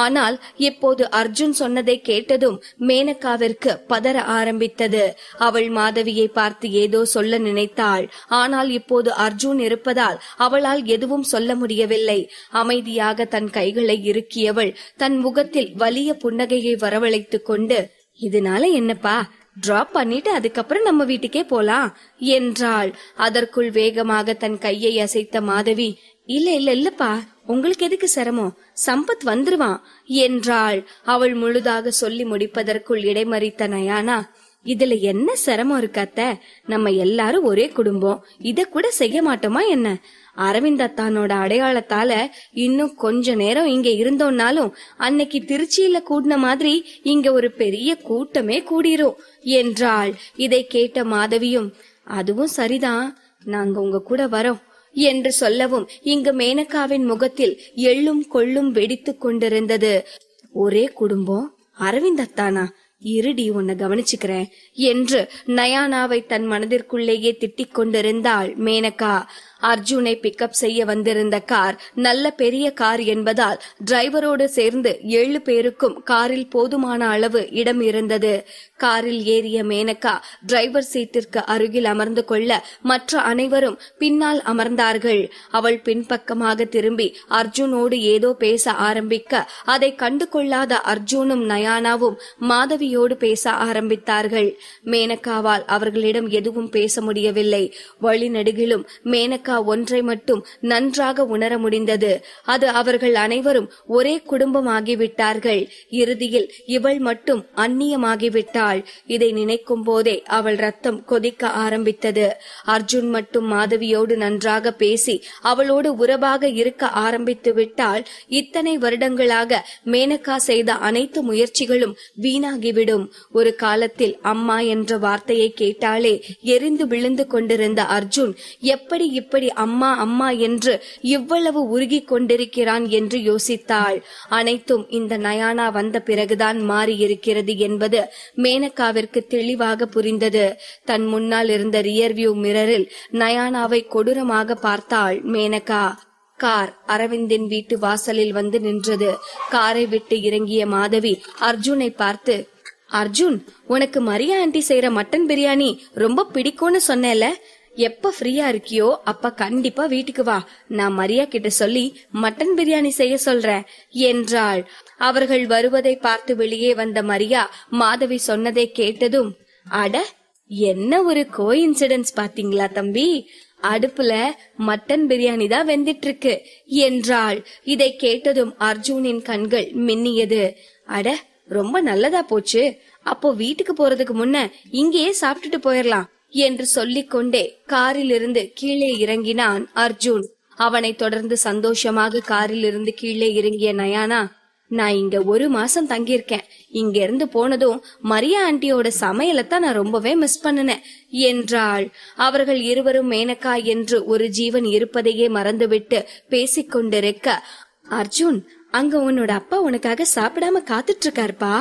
ஆனால் இப்போது அர்ஜுன் சொன்னதை கேட்டதும் மேனகாவிற்கு பதற ஆரம்பித்தது. அவள் மாதவியை பார்த்து ஏதோ சொல்ல நினைத்தாள். ஆனால் இப்போது அர்ஜுன் இருப்பதால் அவளால் எதுவும் சொல்ல முடியவில்லை. அமைதியாக தன் கைகளை இறுக்கியவள் தன் முகத்தில் வலிய புன்னகையை வரவழைத்துக் கொண்டு, இதனால என்னப்பா, டிராப் பண்ணிட்டு அதுக்கப்புறம் நம்ம வீட்டுக்கே போலாம் என்றாள். அதற்குள் வேகமாக தன் கையை அசைத்த மாதவி, இல்ல இல்ல இல்லப்பா, உங்களுக்கு எதுக்கு சிரமம், சம்பத் வந்துருவான் என்றாள். அவள் முழுதாக சொல்லி முடிப்பதற்குள் இடைமறித்த நயானா, இதுல என்ன சிரமம் இருக்காத்த, நம்ம எல்லாரும் ஒரே குடும்பம், இத கூட செய்ய மாட்டோமா என்ன? அரவிந்தத்தானோட அடையாளத்தால இன்னும் கொஞ்ச நேரம் இங்க இருந்தோம்னாலும் அன்னைக்கு திருச்சியில கூடின மாதிரி இங்க ஒரு பெரிய கூட்டமே கூடிரும் என்றாள். இதை கேட்ட மாதவியும், அதுவும் சரிதான், நாங்க உங்க கூட வரோம் என்று சொல்லவும் இங்கு மேனகாவின் முகத்தில் எள்ளும் கொள்ளும் வெடித்துக் கொண்டிருந்தது. ஒரே குடும்பம், அரவிந்தத்தானா, இருடி உன்னை கவனிச்சுக்கிறேன் என்று நயானாவை தன் மனதிற்குள்ளேயே திட்டிக் கொண்டிருந்தாள் மேனகா. அர்ஜுனை பிக்கப் செய்ய வந்திருந்த கார் நல்ல பெரிய கார் என்பதால் டிரைவரோடு சேர்ந்து 7 பேருக்கும் காரில் போதுமான அளவு இடம் இருந்தது. காரில் ஏறிய மேனகா டிரைவர் சீட்டிற்கு அருகில் அமர்ந்து கொள்ள மற்ற அனைவரும் பின்னால் அமர்ந்தார்கள். அவள் பின்பக்கமாக திரும்பி அர்ஜுனோடு ஏதோ பேச ஆரம்பிக்க அதை கண்டு கொள்ளாத அர்ஜுனும் நயானாவும் மாதவியோடு பேச ஆரம்பித்தார்கள். மேனகாவால் அவர்களிடம் எதுவும் பேச முடியவில்லை. வழிநெடுகிலும் மேனகா ஒன்றை மட்டும் நன்றாக உணர முடிந்தது, அது அவர்கள் அனைவரும் ஒரே குடும்பமாகிவிட்டார்கள். இறுதியில் இவள் மட்டும் அந்நியமாகிவிட்டாள். இதை நினைக்கும் போதே அவள் ரத்தம் கொதிக்க ஆரம்பித்தது. அர்ஜுன் மட்டும் மாதவியோடு நன்றாக பேசி அவளோடு உறவாக இருக்க ஆரம்பித்து விட்டால் இத்தனை வருடங்களாக மேனகா செய்த அனைத்து முயற்சிகளும் வீணாகிவிடும். ஒரு காலத்தில் அம்மா என்ற வார்த்தையை கேட்டாலே எரிந்து விழுந்து கொண்டிருந்த அர்ஜுன் எப்படி இப்படி அம்மா அம்மா என்று இவ்வளவு உருகி கொண்டிருக்கிறான் என்று யோசித்தாள். அனைத்தும் இந்த நயானா வந்த பிறகுதான் மாறி இருக்கிறது என்பது மேனகாவிற்கு தெளிவாக புரிந்தது. தன் முன்னால் இருந்த ரியர் வியூ மிரரில் நயானாவை கொடூரமாக பார்த்தாள் மேனகா. கார் அரவிந்தின் வீட்டு வாசலில் வந்து நின்றது. காரை விட்டு இறங்கிய மாதவி அர்ஜுனை பார்த்து, அர்ஜுன், உனக்கு மரியா ஆண்டி செய்யற மட்டன் பிரியாணி ரொம்ப பிடிக்கும்னு சொன்னேல, எப்ப ஃப்ரீயா இருக்கியோ அப்ப கண்டிப்பா வீட்டுக்கு வா, நான் மரியா கிட்ட சொல்லி மட்டன் பிரியாணி செய்ய சொல்றேன் என்றாள். அவர்கள் வருவதை பார்த்து வெளியே வந்த மரியா மாதவி சொன்னதை கேட்டதும், அட என்ன ஒரு கோஇன்சிடென்ஸ் பாத்தீங்களா தம்பி, அடுப்புல மட்டன் பிரியாணி தான் வெந்திட்டு இருக்கு என்றாள். இதை கேட்டதும் அர்ஜுனின் கண்கள் மின்னியது. அட ரொம்ப நல்லதா போச்சு, அப்போ வீட்டுக்கு போறதுக்கு முன்ன இங்கேயே சாப்பிட்டுட்டு போயிடலாம் என்று சொல்லிக் கொண்டே காரில் இருந்து கீழே இறங்கினான் அர்ஜுன். அவனை தொடர்ந்து சந்தோஷமாக காரில் இருந்து கீழே இறங்கிய நயானா, நான் இங்க 1 மாசம் தங்கியிருக்கேன், இங்க இருந்து போனதும் மரியா ஆண்டியோட சமையலைத்தான் நான் ரொம்பவே மிஸ் பண்ணினேன் என்றாள். அவர்கள் இருவரும் மேனகா என்று ஒரு ஜீவன் இருப்பதையே மறந்துவிட்டு பேசிக்கொண்டிருக்க, அர்ஜுன், அங்க உன்னோட அப்பா உனக்காக சாப்பிடாம காத்துட்டு இருக்காருப்பா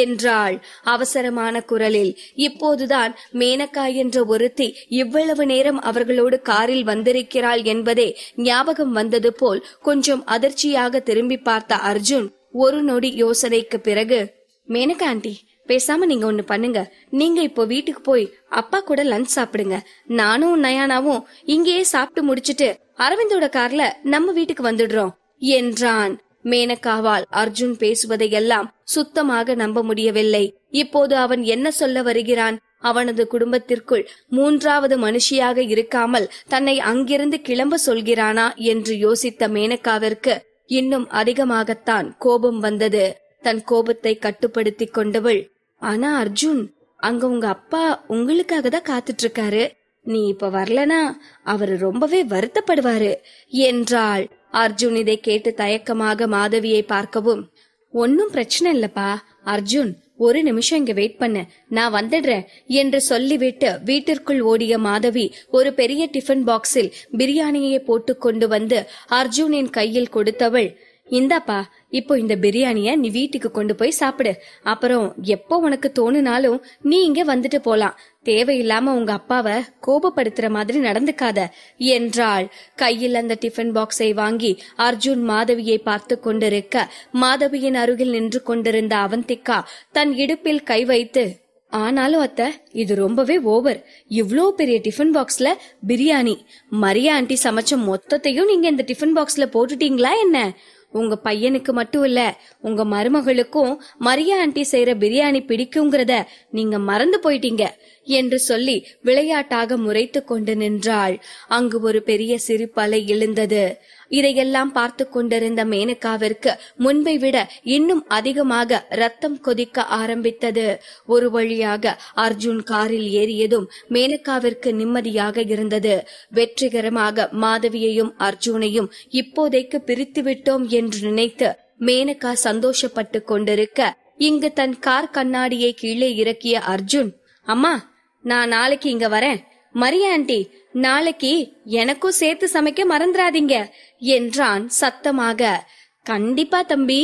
என்றாள் அவசரமான குரலில். இப்போதுதான் மேனகா என்ற ஒருத்தி இவ்வளவு நேரம் அவர்களோடு காரில் வந்திருக்கிறாள் என்பதே ஞாபகம் வந்தது போல் கொஞ்சம் அதிர்ச்சியாக திரும்பி பார்த்த அர்ஜுன் ஒரு நொடி யோசனைக்கு பிறகு, மேனகா ஆண்டி, பேசாம நீங்க ஒண்ணு பண்ணுங்க, நீங்க இப்போ வீட்டுக்கு போய் அப்பா கூட லஞ்ச் சாப்பிடுங்க, நானும் நயானாவும் இங்கேயே சாப்பிட்டு முடிச்சிட்டு அரவிந்தோட கார்ல நம்ம வீட்டுக்கு வந்துடுறோம் என்றான். மேனகாவால் அர்ஜுன் பேசுவதையெல்லாம் சுத்தமாக நம்ப முடியவில்லை. இப்போது அவன் என்ன சொல்ல வருகிறான்? அவனது குடும்பத்திற்குள் 3வது மனுஷியாக இருக்காமல் தன்னை அங்கிருந்து கிளம்ப சொல்கிறானா என்று யோசித்த மேனகாவிற்கு இன்னும் அதிகமாகத்தான் கோபம் வந்தது. தன் கோபத்தை கட்டுப்படுத்தி கொண்டவள், ஆனா அர்ஜுன், அங்க உங்க அப்பா உங்களுக்காக தான் காத்துட்டு இருக்காரு, நீ இப்ப வரலனா அவரு ரொம்பவே வருத்தப்படுவாரு என்றாள். அர்ஜுன் இதை கேட்டு தயக்கமாக மாதவியை பார்க்கவும், ஒன்னும் பிரச்சனை இல்லப்பா அர்ஜுன், ஒரு நிமிஷம் இங்க வெயிட் பண்ணு, நான் வந்துடுறேன் என்று சொல்லிவிட்டு வீட்டிற்குள் ஓடிய மாதவி ஒரு பெரிய டிஃபன் பாக்ஸில் பிரியாணியை போட்டு கொண்டு வந்து அர்ஜுனின் கையில் கொடுத்தவள், இந்தாப்பா, இப்போ இந்த பிரியாணிய நீ வீட்டுக்கு கொண்டு போய் சாப்பிடு. அப்புறம் எப்போ உனக்கு தோணுனாலும் நீ இங்க வந்துட்டு போலாம். தேவையில்லாம உங்க அப்பாவை கோபப்படுத்துற மாதிரி நடந்துக்காத என்றாள். கையில் அந்த டிஃபன் பாக்ஸை வாங்கி அர்ஜுன் மாதவியை பார்த்து கொண்டிருக்க, மாதவியின் அருகில் நின்று கொண்டிருந்த அவந்திகா தன் இடுப்பில் கை வைத்து, ஆனாலும் அத்தை, இது ரொம்பவே ஓவர். இவ்ளோ பெரிய டிஃபன் பாக்ஸ்ல பிரியாணி, மரியா ஆண்டி சமைச்ச மொத்தத்தையும் நீங்க இந்த டிஃபன் பாக்ஸ்ல போட்டுட்டீங்களா என்ன? உங்க பையனுக்கு மட்டும் இல்ல, உங்க மருமகளுக்கும் மரியா ஆண்டி செய்யற பிரியாணி பிடிக்குங்கிறத நீங்க மறந்து போயிட்டீங்க என்று சொல்லி விளையாட்டாக முறைத்து கொண்டு நின்றாள். அங்கு ஒரு பெரிய சிரிப்பலை எழுந்தது. இதையெல்லாம் பார்த்து கொண்டிருந்த மேனகாவிற்கு முன்பை விட இன்னும் அதிகமாக ரத்தம் கொதிக்க ஆரம்பித்தது. ஒரு வழியாக அர்ஜுன் காரில் ஏறியதும் மேனகாவிற்கு நிம்மதியாக இருந்தது. வெற்றிகரமாக மாதவியையும் அர்ஜுனையும் இப்போதைக்கு பிரித்து விட்டோம் என்று நினைத்து மேனகா சந்தோஷப்பட்டு கொண்டிருக்க, இங்கு தன் கார் கண்ணாடியை கீழே இறக்கிய அர்ஜுன், அம்மா, நான் நாளைக்கு இங்க வரேன். மரியா ஆண்டி, நாளைக்கு எனக்கும் சேர்த்து சமைக்க மறந்துடாதீங்க என்றான் சத்தமாக. கண்டிப்பா தம்பி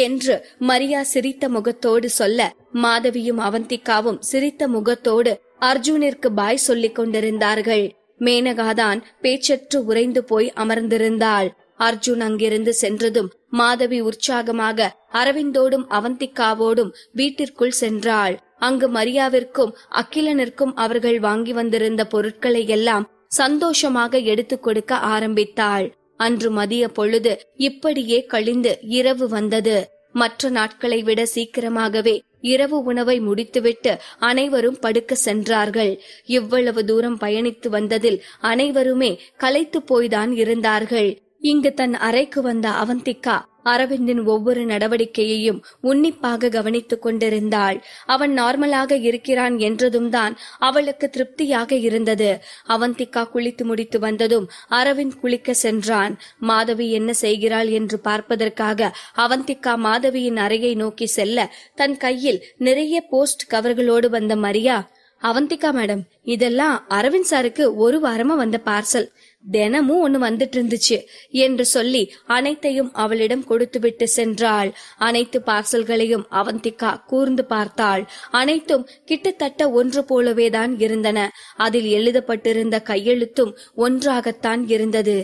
என்று மரியா சிரித்த முகத்தோடு சொல்ல, மாதவியும் அவந்திகாவும் சிரித்த முகத்தோடு அர்ஜுனிற்கு பாய் சொல்லிக் கொண்டிருந்தார்கள். மேனகாதான் பேச்சற்று உறைந்து போய் அமர்ந்திருந்தாள். அர்ஜுன் அங்கிருந்து சென்றதும் மாதவி உற்சாகமாக அரவிந்தோடும் அவந்திகாவோடும் வீட்டிற்குள் சென்றாள். அங்கு மரியாவிற்கும் அகிலனிற்கும் அவர்கள் வாங்கி வந்திருந்த பொருட்களை எல்லாம் சந்தோஷமாக எடுத்துக் கொடுக்க ஆரம்பித்தாள். அன்று மதிய பொழுது இப்படியே கழிந்து இரவு வந்தது. மற்ற நாட்களை விட சீக்கிரமாகவே இரவு உணவை முடித்துவிட்டு அனைவரும் படுக்க சென்றார்கள். இவ்வளவு தூரம் பயணித்து வந்ததில் அனைவருமே களைத்து போய்தான் இருந்தார்கள். இங்கு தன் அறைக்கு வந்த அவந்திகா அரவிந்தின் ஒவ்வொரு நடவடிக்கையையும் உன்னிப்பாக கவனித்துக் கொண்டிருந்தாள். அவன் நார்மலாக இருக்கிறான் என்றதும் தான் அவளுக்கு திருப்தியாக இருந்தது. அவந்திகா குளித்து முடித்து வந்ததும் அரவிந்த் குளிக்க சென்றான். மாதவி என்ன செய்கிறாள் என்று பார்ப்பதற்காக அவந்திகா மாதவியின் அறையை நோக்கி செல்ல, தன் கையில் நிறைய போஸ்ட் கவர்களோடு வந்த மரியா, அவந்திகா மேடம், இதெல்லாம் அரவிந்த் சாருக்கு ஒரு வாரமா வந்த பார்சல், தினமும் ஒண்ணு வந்துட்டு இருந்துச்சு என்று சொல்லி அனைத்தையும் அவளிடம் கொடுத்துவிட்டு சென்றாள். அனைத்து பார்சல்களையும் அவந்திகா கூர்ந்து பார்த்தாள். அனைத்தும் கிட்டத்தட்ட ஒன்று போலவேதான் இருந்தன. அதில் எழுதப்பட்டிருந்த கையெழுத்தும் ஒன்றாகத்தான் இருந்தது.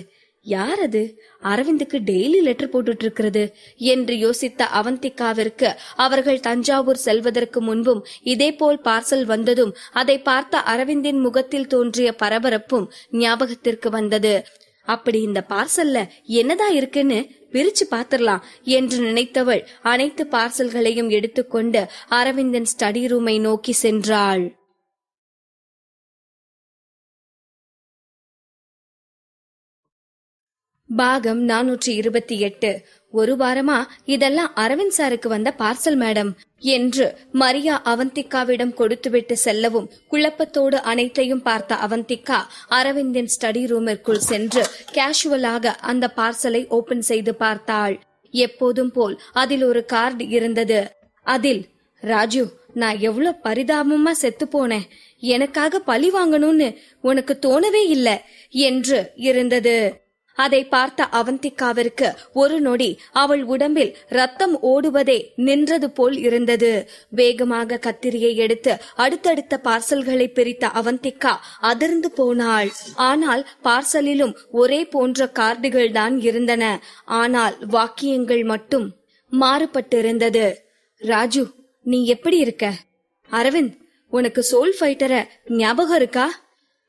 யார் அது அரவிந்துக்கு டெய்லி லெட்டர் போட்டுட்டு இருக்கிறது என்று யோசித்த அவந்திகாவிற்கு அவர்கள் தஞ்சாவூர் செல்வதற்கு முன்பும் இதேபோல் பார்சல் வந்ததும் அதை பார்த்த அரவிந்தின் முகத்தில் தோன்றிய பரபரப்பும் ஞாபகத்திற்கு வந்தது. அப்படி இந்த பார்சல்ல என்னதான் இருக்குன்னு பிரிச்சு பாத்திரலாம் என்று நினைத்தவள் அனைத்து பார்சல்களையும் எடுத்துக்கொண்டு அரவிந்தின் ஸ்டடி ரூமை நோக்கி சென்றாள். பாகம் 428. ஒரு வாரமா இதெல்லாம் அரவிந்த் சாருக்கு வந்த பார்சல் மேடம் என்று மரியா அவந்திகாவிடம் கொடுத்துவிட்டு செல்லவும், குழப்பத்தோடு அனைத்தையும் பார்த்த அவந்திகா அரவிந்தின் ஸ்டடி ரூமிற்குள் சென்று கேஷுவலாக அந்த பார்சலை ஓபன் செய்து பார்த்தாள். எப்போதும் போல் அதில் ஒரு கார்டு இருந்தது. அதில், ராஜு, நான் எவ்வளவு பரிதாபமா செத்து போனேன், எனக்காக பழி வாங்கணும்னு உனக்கு தோணவே இல்லை என்று இருந்தது. அதை பார்த்த அவந்திகாவிற்கு ஒரு நொடி அவள் உடம்பில் ரத்தம் ஓடுவதே நின்றது போல் இருந்தது. வேகமாக கத்திரியை எடுத்து அடுத்தடுத்த பார்சல்களை பிரித்த அவந்திகா அதிர்ந்து போனாள். ஆனால் பார்சலிலும் ஒரே போன்ற கார்டுகள் தான் இருந்தன. ஆனால் வாக்கியங்கள் மட்டும் மாறுபட்டிருந்தது. ராஜு, நீ எப்படி இருக்க? அரவிந்த், உனக்கு சோல் ஃபைட்டரை ஞாபகம் இருக்கா?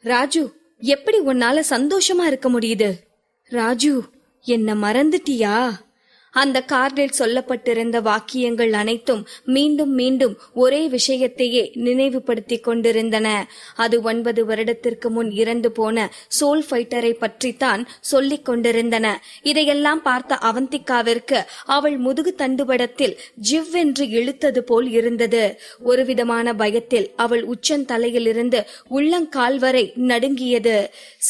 ராஜு, எப்படி உன்னால சந்தோஷமா இருக்க முடியுது? ராஜு, என்ன மறந்துட்டியா? அந்த கார்டில் சொல்லப்பட்டிருந்த வாக்கியங்கள் அனைத்தும் மீண்டும் மீண்டும் ஒரே விஷயத்தையே நினைவுபடுத்தி கொண்டிருந்தன. அது 9 வருடத்திற்கு முன் இறந்து போன சோல் ஃபைட்டரை பற்றித்தான் சொல்லிக் கொண்டிருந்தன. இதையெல்லாம் பார்த்த அவந்திகாவிற்கு அவள் முதுகு தண்டுபடத்தில் ஜிவ்வென்று இழுத்தது போல் இருந்தது. ஒரு விதமான பயத்தில் அவள் உச்சந்தலையிலிருந்து உள்ளங்கால் வரை நடுங்கியது.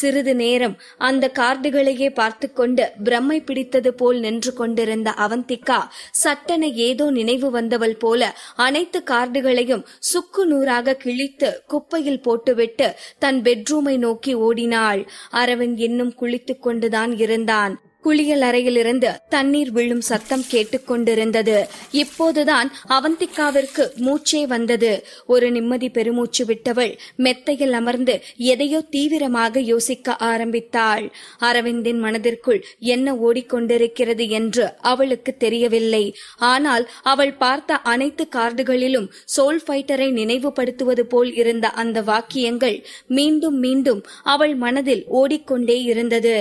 சிறிது நேரம் அந்த கார்டுகளையே பார்த்து கொண்டு பிரம்மை பிடித்தது போல் நின்று கொண்டிருந்த கொண்டிருந்த அவந்திகா சட்டென ஏதோ நினைவு வந்தவள் போல அனைத்து கார்டுகளையும் சுக்கு நூறாக கிழித்து குப்பையில் போட்டுவிட்டு தன் பெட்ரூமை நோக்கி ஓடினாள். அரவிந்த் இன்னும் குளித்துக் கொண்டுதான் இருந்தான். குளியல் அறையிலிருந்து தண்ணீர் விழும் சத்தம் கேட்டுக்கொண்டிருந்தது. இப்போதுதான் அவந்திகாவிற்கு மூச்சே வந்தது. ஒரு நிம்மதி பெருமூச்சு விட்டவள் மெத்தையில் அமர்ந்து எதையோ தீவிரமாக யோசிக்க ஆரம்பித்தாள். அரவிந்தின் மனதிற்குள் என்ன ஓடிக்கொண்டிருக்கிறது என்று அவளுக்கு தெரியவில்லை. ஆனால் அவள் பார்த்த அனைத்து கார்டுகளிலும் சோல் ஃபைட்டரை நினைவுபடுத்துவது போல் இருந்த அந்த வாக்கியங்கள் மீண்டும் மீண்டும் அவள் மனதில் ஓடிக்கொண்டே இருந்தது.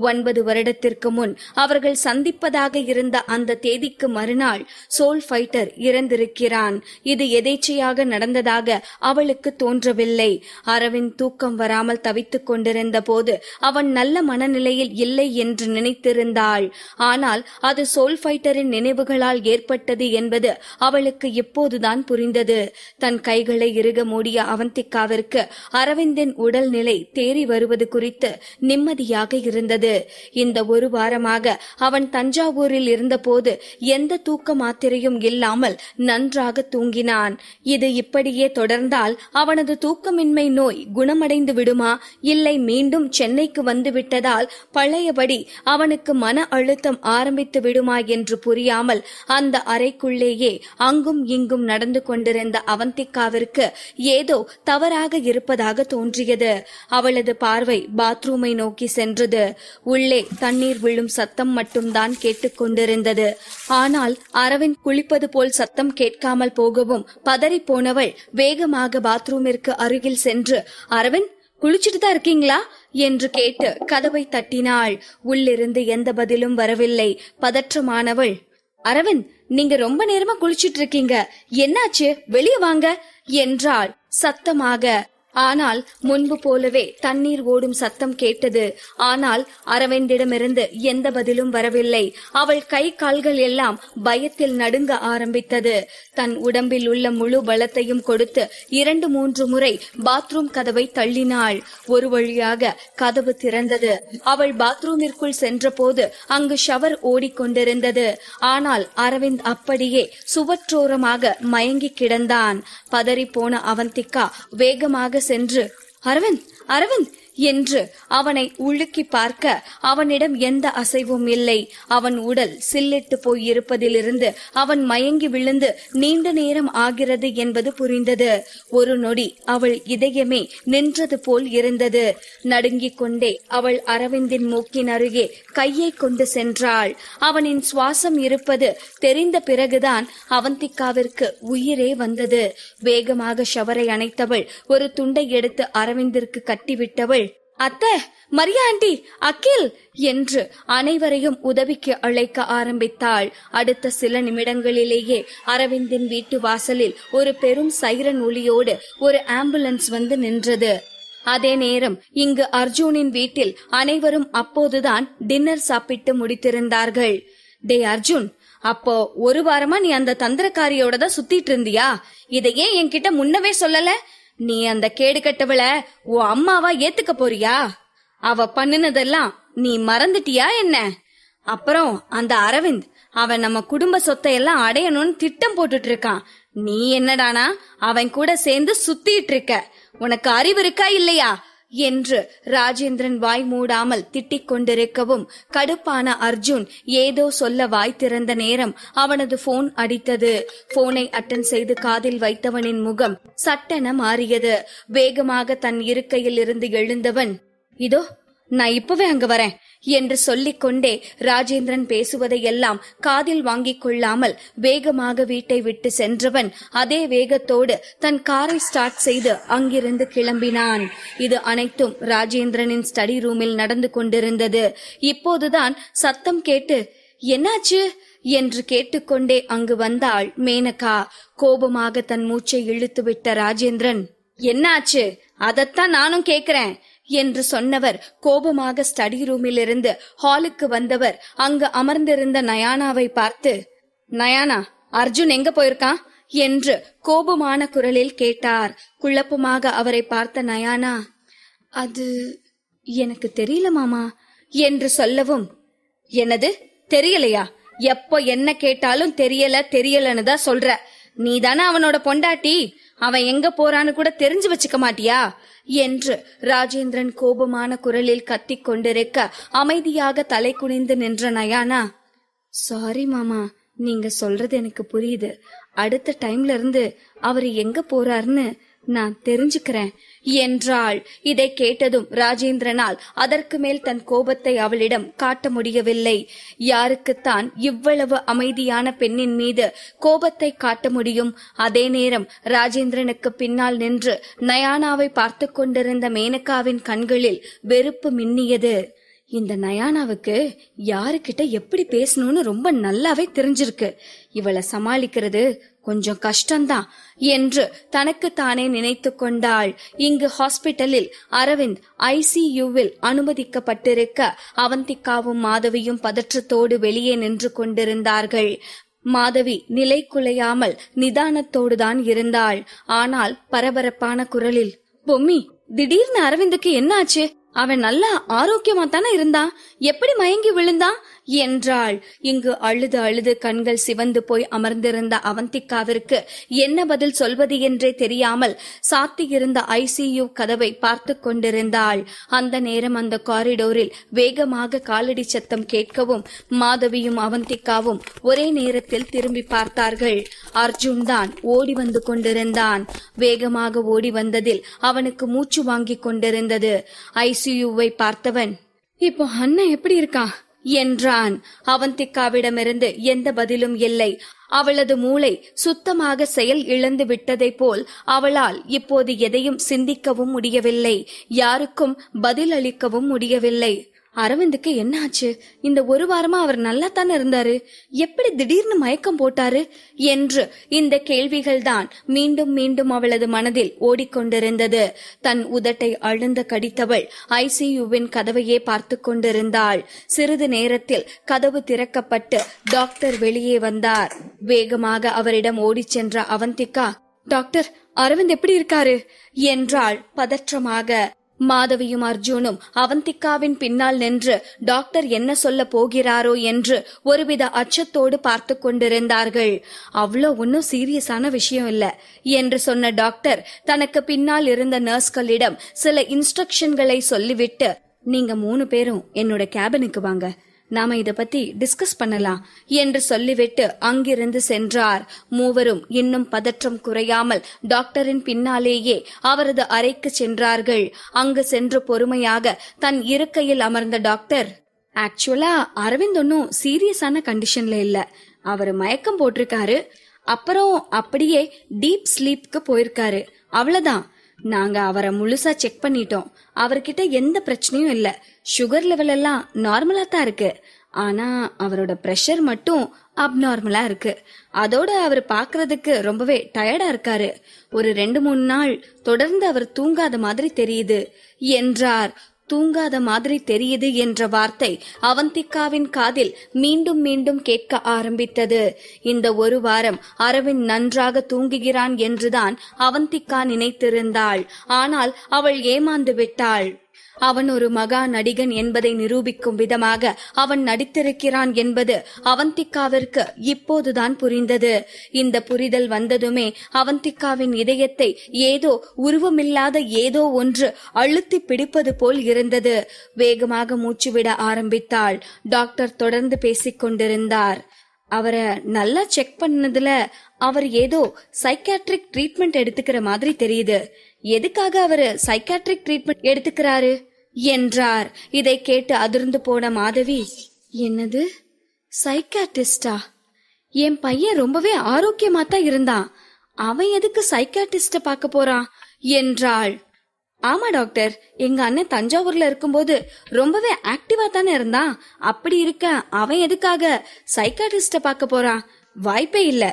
9 வருடத்திற்கு முன் அவர்கள் சந்திப்பதாக இருந்த அந்த தேதிக்கு மறுநாள் சோல் ஃபைட்டர் இறந்திருக்கிறான். இது எதேச்சையாக நடந்ததாக அவளுக்கு தோன்றவில்லை. அரவிந்த் தூக்கம் வராமல் தவித்துக் கொண்டிருந்த போது அவன் நல்ல மனநிலையில் இல்லை என்று நினைத்திருந்தாள். ஆனால் அது சோல் ஃபைட்டரின் நினைவுகளால் ஏற்பட்டது என்பது அவளுக்கு இப்போதுதான் புரிந்தது. தன் கைகளை இறுக மூடிய அவந்திகாவிற்கு அரவிந்தின் உடல்நிலை தேறி வருவது குறித்து நிம்மதியாக இருந்தது. இந்த ஒரு வாரமாக அவன் தஞ்சாவூரில் இருந்தபோது எந்த தூக்க மாத்திரையும் இல்லாமல் நன்றாக தூங்கினான். இது இப்படியே தொடர்ந்தால் அவனது தூக்கமின்மை நோய் குணமடைந்து விடுமா, இல்லை மீண்டும் சென்னைக்கு வந்து விட்டதால் பழையபடி அவனுக்கு மன அழுத்தம் ஆரம்பித்து விடுமா என்று புரியாமல் அந்த அறைக்குள்ளேயே அங்கும் இங்கும் நடந்து கொண்டிருந்த அவந்திகாவிற்கு ஏதோ தவறாக இருப்பதாக தோன்றியது. அவளது பார்வை பாத்ரூமை நோக்கி சென்றது. உள்ளே தண்ணீர் விழும் சத்தம் மட்டும்தான் கேட்டுக்கொண்டிருந்தது. ஆனால் அரவிந்த் குளிப்பது போல் சத்தம் கேட்காமல் போகவும் பதறி போனவள் வேகமாக பாத்ரூமிற்கு அருகில் சென்று, அரவிந்த் குளிச்சுட்டு தான் இருக்கீங்களா என்று கேட்டு கதவை தட்டினாள். உள்ளிருந்து எந்த பதிலும் வரவில்லை. பதற்றமானவள், அரவிந்த் நீங்க ரொம்ப நேரமா குளிச்சுட்டு இருக்கீங்க, என்னாச்சு, வெளியே வாங்க என்றாள் சத்தமாக. ஆனால் முன்பு போலவே தண்ணீர் ஓடும் சத்தம் கேட்டது. ஆனால் அரவிந்திடமிருந்து எந்த பதிலும் வரவில்லை. அவள் கை கால்கள் எல்லாம் பயத்தில் நடுங்க ஆரம்பித்தது. தன் உடம்பில் உள்ள முழு பலத்தையும் கொடுத்து 2-3 முறை பாத்ரூம் கதவை தள்ளினாள். ஒரு வழியாக கதவு திறந்தது. அவள் பாத்ரூமிற்குள் சென்ற போது அங்கு ஷவர் ஓடிக்கொண்டிருந்தது. ஆனால் அரவிந்த் அப்படியே சுவற்றோரமாக மயங்கி கிடந்தான். பதறி போன அவந்திகா வேகமாக சென்று, அரவிந்த் அரவிந்த் என்று அவனை உலுக்கி பார்க்க அவனிடம் எந்த அசைவும் இல்லை. அவன் உடல் சில்லிட்டு போய் இருப்பதிலிருந்து அவன் மயங்கி விழுந்து நீண்ட நேரம் ஆகிறது என்பது புரிந்தது. ஒரு நொடி அவள் இதயமே நின்றது போல் இருந்தது. நடுங்கிக் கொண்டே அவள் அரவிந்தின் மூக்கின் அருகே கையை கொண்டு சென்றாள். அவனின் சுவாசம் இருப்பது தெரிந்த பிறகுதான் அவந்திகாவிற்கு உயிரே வந்தது. வேகமாக ஷவரை அணைத்தவள் ஒரு துண்டை எடுத்து அரவிந்திற்கு கட்டிவிட்டவள், அத்தை, மரியா ஆண்டி, அகில் என்று அனைவரையும் உதவிக்கு அழைக்க ஆரம்பித்தாள். அடுத்த சில நிமிடங்களிலேயே அரவிந்தின் வீட்டு வாசலில் ஒரு பெரும் சைரன் ஒலியோடு ஒரு ஆம்புலன்ஸ் வந்து நின்றது. அதே நேரம் இங்கு அர்ஜுனின் வீட்டில் அனைவரும் அப்போதுதான் டின்னர் சாப்பிட்டு முடித்திருந்தார்கள். டே அர்ஜுன், அப்போ ஒரு வாரமா நீ அந்த தந்திரக்காரியோட தான் சுத்திட்டு இருந்தியா? இதையே என்கிட்ட முன்னவே சொல்லல? நீ அந்த கேடு கட்டவள உன் அம்மாவா ஏத்துக்க போறியா? அவ பண்ணுனதெல்லாம் நீ மறந்துட்டியா என்ன? அப்புறம் அந்த அரவிந்த், அவன் நம்ம குடும்ப சொத்தை எல்லாம் அடையணும்னு திட்டம் போட்டுட்டு இருக்கான். நீ என்னடானா அவன் கூட சேர்ந்து சுத்திட்டு இருக்க. உனக்கு அறிவு இருக்கா இல்லையா என்று ராஜேந்திரன் வாய் மூடாமல் திட்டிக் கொண்டிருக்கவும் கடுப்பான அர்ஜுன் ஏதோ சொல்ல வாய் திறந்த நேரம் அவனது போன் அடித்தது. போனை அட்டன் செய்து காதில் வைத்தவனின் முகம் சட்டென மாறியது. வேகமாக தன் இருக்கையில் இருந்து எழுந்தவன், இதோ நான் இப்பவே அங்க வரேன் என்று சொல்லிக் கொண்டே ராஜேந்திரன் பேசுவதை எல்லாம் காதில் வாங்கிக் கொள்ளாமல் வேகமாக வீட்டை விட்டு சென்றவன் அதே வேகத்தோடு தன் காரை ஸ்டார்ட் செய்து அங்கிருந்து கிளம்பினான். இது அனைத்தும் ராஜேந்திரனின் ஸ்டடி ரூமில் நடந்து கொண்டிருந்தது. இப்போதுதான் சத்தம் கேட்டு, என்னாச்சு என்று கேட்டுக்கொண்டே அங்கு வந்தாள் மேனகா. கோபமாக தன் மூச்சை இழுத்துவிட்ட ராஜேந்திரன், என்னாச்சு, அதத்தான் நானும் கேக்குறேன் என்று சொன்னவர் கோபமாக ஸ்டடி ரூமில் இருந்து ஹாலுக்கு வந்தவர் அங்கு அமர்ந்திருந்த நயானாவை பார்த்து, நயானா, அர்ஜுன் எங்க போயிருக்கான் என்று கோபமான குரலில் கேட்டார். குழப்பமாக அவரை பார்த்த நயானா, அது எனக்கு தெரியல மாமா என்று சொல்லவும், என்னது தெரியலையா? எப்போ என்ன கேட்டாலும் தெரியல தெரியலன்னு தான் சொல்ற. நீ தானே அவனோட பொண்டாட்டி, அவன் எங்க போறான்னு கூட தெரிஞ்சு வச்சுக்க மாட்டியா என்று ராஜேந்திரன் கோபமான குரலில் கத்திக் கொண்டிருக்க அமைதியாக தலை குனிந்து நின்ற நயானா, சாரி மாமா, நீங்க சொல்றது எனக்கு புரியுது. அடுத்த டைம்ல இருந்து அவரு எங்க போறாருன்னு நான் தெரிஞ்சுக்கிறேன் என்றாள். இதை கேட்டதும் ராஜேந்திரனால் அதற்கு மேல் தன் கோபத்தை அவளிடம் காட்ட முடியவில்லை. யாருக்குத்தான் இவ்வளவு அமைதியான பெண்ணின் மீது கோபத்தை காட்ட முடியும்? அதே நேரம் ராஜேந்திரனுக்கு பின்னால் நின்று நயானாவை பார்த்து கொண்டிருந்த மேனகாவின் கண்களில் வெறுப்பு மின்னியது. இந்த நயானாவுக்கு யாருக்கிட்ட எப்படி பேசணும்னு ரொம்ப நல்லாவே தெரிஞ்சிருக்கு. இவளை சமாளிக்கிறது கொஞ்சம் கஷ்டம்தான் என்று தனக்கு தானே நினைத்து கொண்டாள். இங்கு ஹாஸ்பிட்டலில் அரவிந்த் ICUவில் அனுமதிக்கப்பட்டிருக்க அவந்திகாவும் மாதவியும் பதற்றத்தோடு வெளியே நின்று கொண்டிருந்தார்கள். மாதவி நிலை குலையாமல் நிதானத்தோடுதான் இருந்தாள். ஆனால் பரபரப்பான குரலில், பொம்மி, திடீர்னு அரவிந்துக்கு என்ன ஆச்சு? அவன் நல்லா ஆரோக்கியமா தானே இருந்தான், எப்படி மயங்கி விழுந்தான் என்றாள். இங்கு அழுது அழுது கண்கள் சிவந்து போய் அமர்ந்திருந்த அவந்திகாவிற்கு என்ன பதில் சொல்வது என்றே தெரியாமல் சாத்தியிருந்த ICU கதவை பார்த்து கொண்டிருந்தாள். அந்த நேரம் அந்த காரிடோரில் வேகமாக காலடி சத்தம் கேட்கவும் மாதவியும் அவந்திகாவும் ஒரே நேரத்தில் திரும்பி பார்த்தார்கள். அர்ஜுன் தான் ஓடி வந்து கொண்டிருந்தான். வேகமாக ஓடி வந்ததில் அவனுக்கு மூச்சு வாங்கி கொண்டிருந்தது. ICUவை பார்த்தவன், இப்போ அண்ணன் எப்படி இருக்கா என்றான். அவந்திகாவிடமிருந்து எந்த பதிலும் இல்லை. அவளது மூளை சுத்தமாக செயல் இழந்து விட்டதை போல் அவளால் இப்போது எதையும் சிந்திக்கவும் முடியவில்லை, யாருக்கும் பதில் அளிக்கவும் முடியவில்லை. அரவிந்துக்கு என்ன ஆச்சு? இந்த ஒரு வாரமா அவர் நல்லா தானே இருந்தாரு, எப்படி திடீர்னு மயக்கம் போட்டாரு என்று இந்த கேள்விகள் தான் மீண்டும் மீண்டும் அவளது மனதில் ஓடிக்கொண்டிருந்தது. தன் உதட்டை அழுந்த கடித்தவள் ICUவின் கதவையே பார்த்து கொண்டிருந்தாள். சிறிது நேரத்தில் கதவு திறக்கப்பட்டு டாக்டர் வெளியே வந்தார். வேகமாக அவரிடம் ஓடிச் சென்ற அவந்திகா, டாக்டர், அரவிந்த் எப்படி இருக்காரு என்றாள் பதற்றமாக. மாதவியும் அர்ஜுனும் அவந்திகாவின் பின்னால் நின்று டாக்டர் என்ன சொல்ல போகிறாரோ என்று ஒருவித அச்சத்தோடு பார்த்து கொண்டிருந்தார்கள். அவ்வளோ ஒன்னும் சீரியஸான விஷயம் இல்ல என்று சொன்ன டாக்டர் தனக்கு பின்னால் இருந்த நர்ஸ்களிடம் சில இன்ஸ்ட்ரக்ஷன்களை சொல்லிவிட்டு, நீங்க 3 பேரும் என்னோட கேபினுக்கு வாங்க, நாம இத பத்தி டிஸ்கஸ் பண்ணலாம் என்று சொல்லிவிட்டு அங்கிருந்து சென்றார். மூவரும் இன்னும் பதற்றம் குறையாமல் டாக்டரின் பின்னாலேயே அவரது அறைக்கு சென்றார்கள். அங்கு சென்று பொறுமையாக தன் இருக்கையில் அமர்ந்த டாக்டர், ஆக்சுவலா அரவிந்த் ஒன்னும் சீரியஸான கண்டிஷன்ல இல்ல, அவரு மயக்கம் போட்டிருக்காரு, அப்புறம் அப்படியே டீப் ஸ்லீப்க்கு போயிருக்காரு, அவ்வளவுதான். நாங்க அவரை முழுசா செக் பண்ணிட்டோம், அவர்கிட்ட எந்த பிரச்சனையும் இல்ல, சுகர் லெவல் எல்லாம் நார்மலா தான் இருக்கு, ஆனா அவரோட பிரஷர் மட்டும் அப்நார்மலா இருக்கு. அதோட அவர் பாக்குறதுக்கு ரொம்பவே டயர்டா இருக்காரு, ஒரு 2-3 நாள் தொடர்ந்து அவர் தூங்காத மாதிரி தெரியுது என்றார். தூங்காத மாதிரி தெரியுது என்ற வார்த்தை அவந்திகாவின் காதில் மீண்டும் மீண்டும் கேட்க ஆரம்பித்தது. இந்த ஒரு வாரம் அரவிந்த் நன்றாக தூங்குகிறான் என்றுதான் அவந்திகா நினைத்திருந்தாள். ஆனால் அவள் ஏமாந்து விட்டாள். அவன் ஒரு மகா நடிகன் என்பதை நிரூபிக்கும் விதமாக அவன் நடித்திருக்கிறான் என்பது அவந்திகாவிற்கு இப்போதுதான் புரிந்தது. இந்த புரிதல் வந்ததுமே அவந்திகாவின் இதயத்தை ஏதோ உருவமில்லாத ஏதோ ஒன்று அழுத்தி பிடிப்பது போல் இருந்தது. வேகமாக மூச்சுவிட ஆரம்பித்தாள். டாக்டர் தொடர்ந்து பேசிக் கொண்டிருந்தார். அவரை நல்லா செக் பண்ணதுல அவர் ஏதோ சைக்காட்ரிக் ட்ரீட்மெண்ட் எடுத்துக்கிற மாதிரி தெரியுது. எதுக்காக அவரு சைக்காட்ரிக் ட்ரீட்மெண்ட் எடுத்துக்கிறாரு என்றார். இதை கேட்டு அதிர்ந்து போன மாதவி, என்னது சைக்காட்ரிஸ்டா? என் பையன் ரொம்பவே ஆரோக்கியமா தான் இருந்தான், அவன் எதுக்கு சைக்காட்ரிஸ்ட பார்க்க போறான் என்றாள். ஆமா டாக்டர், எங்க அண்ணன் தஞ்சாவூர்ல இருக்கும்போது ரொம்பவே ஆக்டிவா தானே இருந்தான், அப்படி இருக்க அவன் எதுக்காக சைக்காட்ரிஸ்ட பார்க்க போறான்? வாய்ப்பே இல்ல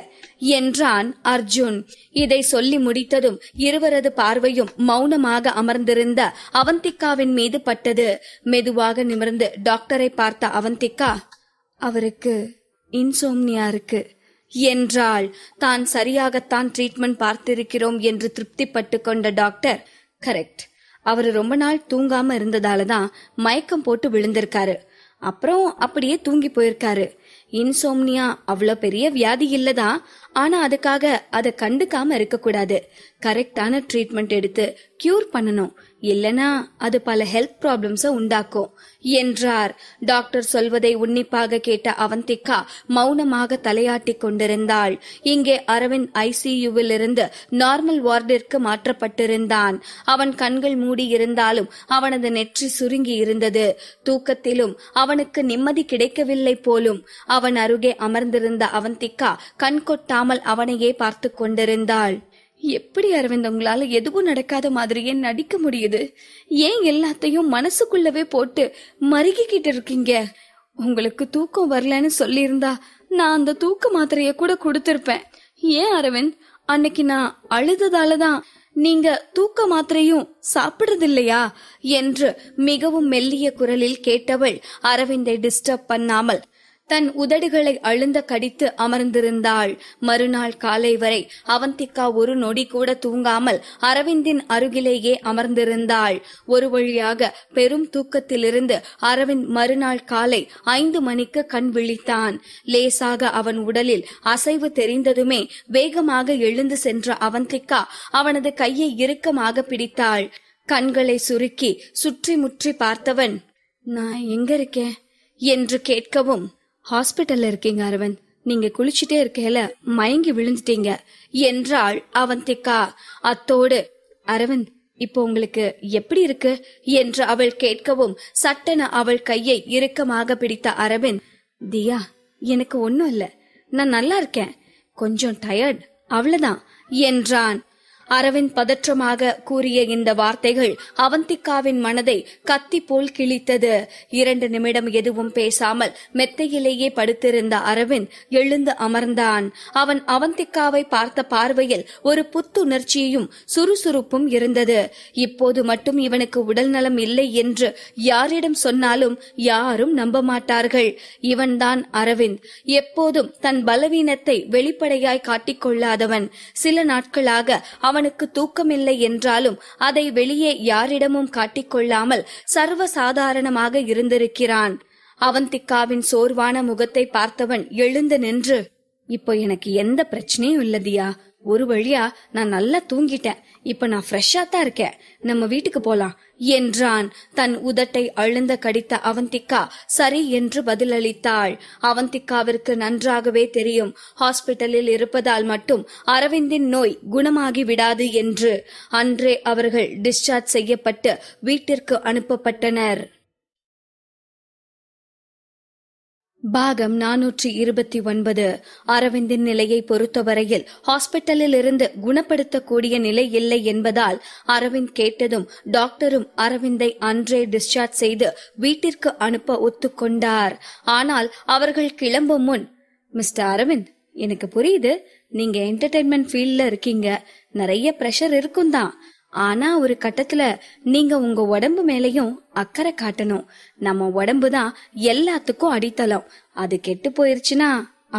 என்றான் அர்ஜுன். இதை சொல்லி முடித்ததும் இருவரது பார்வையும் மௌனமாக அமர்ந்திருந்த அவந்திகாவின் மீது பட்டது. மெதுவாக நிமிர்ந்து டாக்டரை பார்த்த அவந்திகா, அவருக்கு இன்சோம்னியா இருக்கு என்றாள். தான் சரியாகத்தான் ட்ரீட்மெண்ட் பார்த்திருக்கிறோம் என்று திருப்திப்பட்டு கொண்ட டாக்டர், கரெக்ட், அவரு ரொம்ப நாள் தூங்காம இருந்ததாலதான் மயக்கம் போட்டு விழுந்திருக்காரு, அப்புறம் அப்படியே தூங்கி போயிருக்காரு. இன்சோம்னியா அவ்வளோ பெரிய வியாதி இல்லதான், ஆனா அதுக்காக அதை கண்டுக்காம இருக்க கூடாது. கரெக்டான ட்ரீட்மெண்ட் எடுத்து கியூர் பண்ணணும், இல்லனா அது பல ஹெல்த் ப்ராப்ளம்ஸ உண்டாக்கும் என்றார். டாக்டர் சொல்வதை உன்னிப்பாக கேட்ட அவந்திகா மௌனமாக தலையாட்டி கொண்டிருந்தாள். இங்கே அரவிந்த் ஐசியூவில் இருந்து நார்மல் வார்டிற்கு மாற்றப்பட்டிருந்தான். அவன் கண்கள் மூடி இருந்தாலும் அவனது நெற்றி சுருங்கி இருந்தது. தூக்கத்திலும் அவனுக்கு நிம்மதி கிடைக்கவில்லை போலும். அவன் அருகே அமர்ந்திருந்த அவந்திகா கண் கொட்டாமல் அவனையே பார்த்து கொண்டிருந்தாள். எப்படி அரவிந்த் உங்களால எதுவும் நடக்காத மாதிரியே நடிக்க முடியுது? ஏன் எல்லாத்தையும் மனசுக்குள்ளவே போட்டு மறுகிக்கிட்டு இருக்கீங்க? உங்களுக்கு தூக்கம் வரலன்னு சொல்லியிருந்தா நான் அந்த தூக்க மாத்திரைய கூட கொடுத்திருப்பேன். ஏன் அரவிந்த், அன்னைக்கு நான் அழுததாலதான் நீங்க தூக்க மாத்திரையும் சாப்பிடுறது இல்லையா என்று மிகவும் மெல்லிய குரலில் கேட்டவள் அரவிந்தை டிஸ்டர்ப் பண்ணாமல் தன் உதடுகளை அழுந்த கடித்து அமர்ந்திருந்தாள். மறுநாள் காலை வரை அவந்திகா ஒரு நொடி கூட தூங்காமல் அரவிந்தின் அருகிலேயே அமர்ந்திருந்தாள். ஒரு வழியாக பெரும் தூக்கத்திலிருந்து அரவிந்த் மறுநாள் காலை 5 மணிக்கு கண் விழித்தான். லேசாக அவன் உடலில் அசைவு தெரிந்ததுமே வேகமாக எழுந்து சென்ற அவந்திகா அவனது கையை இறுக்கமாக பிடித்தாள். கண்களை சுருக்கி சுற்றி முற்றி பார்த்தவன், நான் எங்க இருக்கேன் என்று கேட்கவும், ஹாஸ்பிட்டல்ல இருக்கீங்க அரவிந்த், நீங்க குளிச்சுட்டே இருக்கையில மயங்கி விழுந்துட்டீங்க என்றாள் அவந்திகா. அத்தோடு, அரவிந்த் இப்போ உங்களுக்கு எப்படி இருக்கு என்று அவள் கேட்கவும் சட்டென அவள் கையை இறுக்கமாக பிடித்த அரவிந்த், தியா எனக்கு ஒன்னும் இல்ல, நான் நல்லா இருக்கேன், கொஞ்சம் டயர்ட் அவ்வளவுதான் என்றான். அரவிந்த் பதற்றமாக கூறிய இந்த வார்த்தைகள் அவந்திகாவின் மனதை கத்தி போல் கிழித்தது. 2 நிமிடம் எதுவும் பேசாமல் மெத்தையிலேயே படுத்திருந்த அரவிந்த் எழுந்து அமர்ந்தான். அவன் அவந்திகாவை பார்த்த பார்வையில் ஒரு புத்துணர்ச்சியும் சுறுசுறுப்பும் இருந்தது. இப்போது மட்டும் இவனுக்கு உடல் நலம் இல்லை என்று யாரிடம் சொன்னாலும் யாரும் நம்ப மாட்டார்கள். இவன்தான் அரவிந்த், எப்போதும் தன் பலவீனத்தை வெளிப்படையாய் காட்டிக்கொள்ளாதவன். சில நாட்களாக அவனுக்கு தூக்கமில்லை என்றாலும் அதை வெளியே யாரிடமும் காட்டிக்கொள்ளாமல் சர்வசாதாரணமாக இருந்திருக்கிறான். அவந்திகாவின் சோர்வான முகத்தை பார்த்தவன் எழுந்து நின்று, இப்போ எனக்கு எந்த பிரச்சனையும் இல்லதியா, ஒரு வழியா நான் நல்லா தூங்கிட்டேன், இப்ப நான் ஃப்ரெஷ்ஷா தான் இருக்கேன், நம்ம வீட்டுக்கு போலாம் என்றான். தன் உதட்டை அழுந்த கடித்த அவந்திகா சரி என்று பதிலளித்தாள். அவந்திகாவிற்கு நன்றாகவே தெரியும், ஹாஸ்பிட்டலில் இருப்பதால் மட்டும் அரவிந்தின் நோய் குணமாகி விடாது என்று. அன்றே அவர்கள் டிஸ்சார்ஜ் செய்யப்பட்டு வீட்டிற்கு அனுப்பப்பட்டனர். பாகம் 429. அரவிந்தின் நிலையை பொறுத்தவரையில் ஹாஸ்பிட்டலில் இருந்து குணப்படுத்தக்கூடிய நிலை இல்லை என்பதால் அரவிந்த் கேட்டதும் டாக்டரும் அரவிந்தை அன்றே டிஸ்சார்ஜ் செய்து வீட்டிற்கு அனுப்ப ஒத்துக்கொண்டார். ஆனால் அவர்கள் கிளம்பும் முன், மிஸ்டர் அரவிந்த், எனக்கு புரியுது, நீங்க என்டர்டைன்மெண்ட் ஃபீல்ட்ல இருக்கீங்க, நிறைய பிரஷர் இருக்கும் தான், ஆனா ஒரு கட்டத்துல நீங்க உங்க உடம்பு மேலையும் அக்கறை காட்டணும். நம்ம உடம்புதான் எல்லாத்துக்கும் அடித்தளம், அது கெட்டு போயிருச்சுன்னா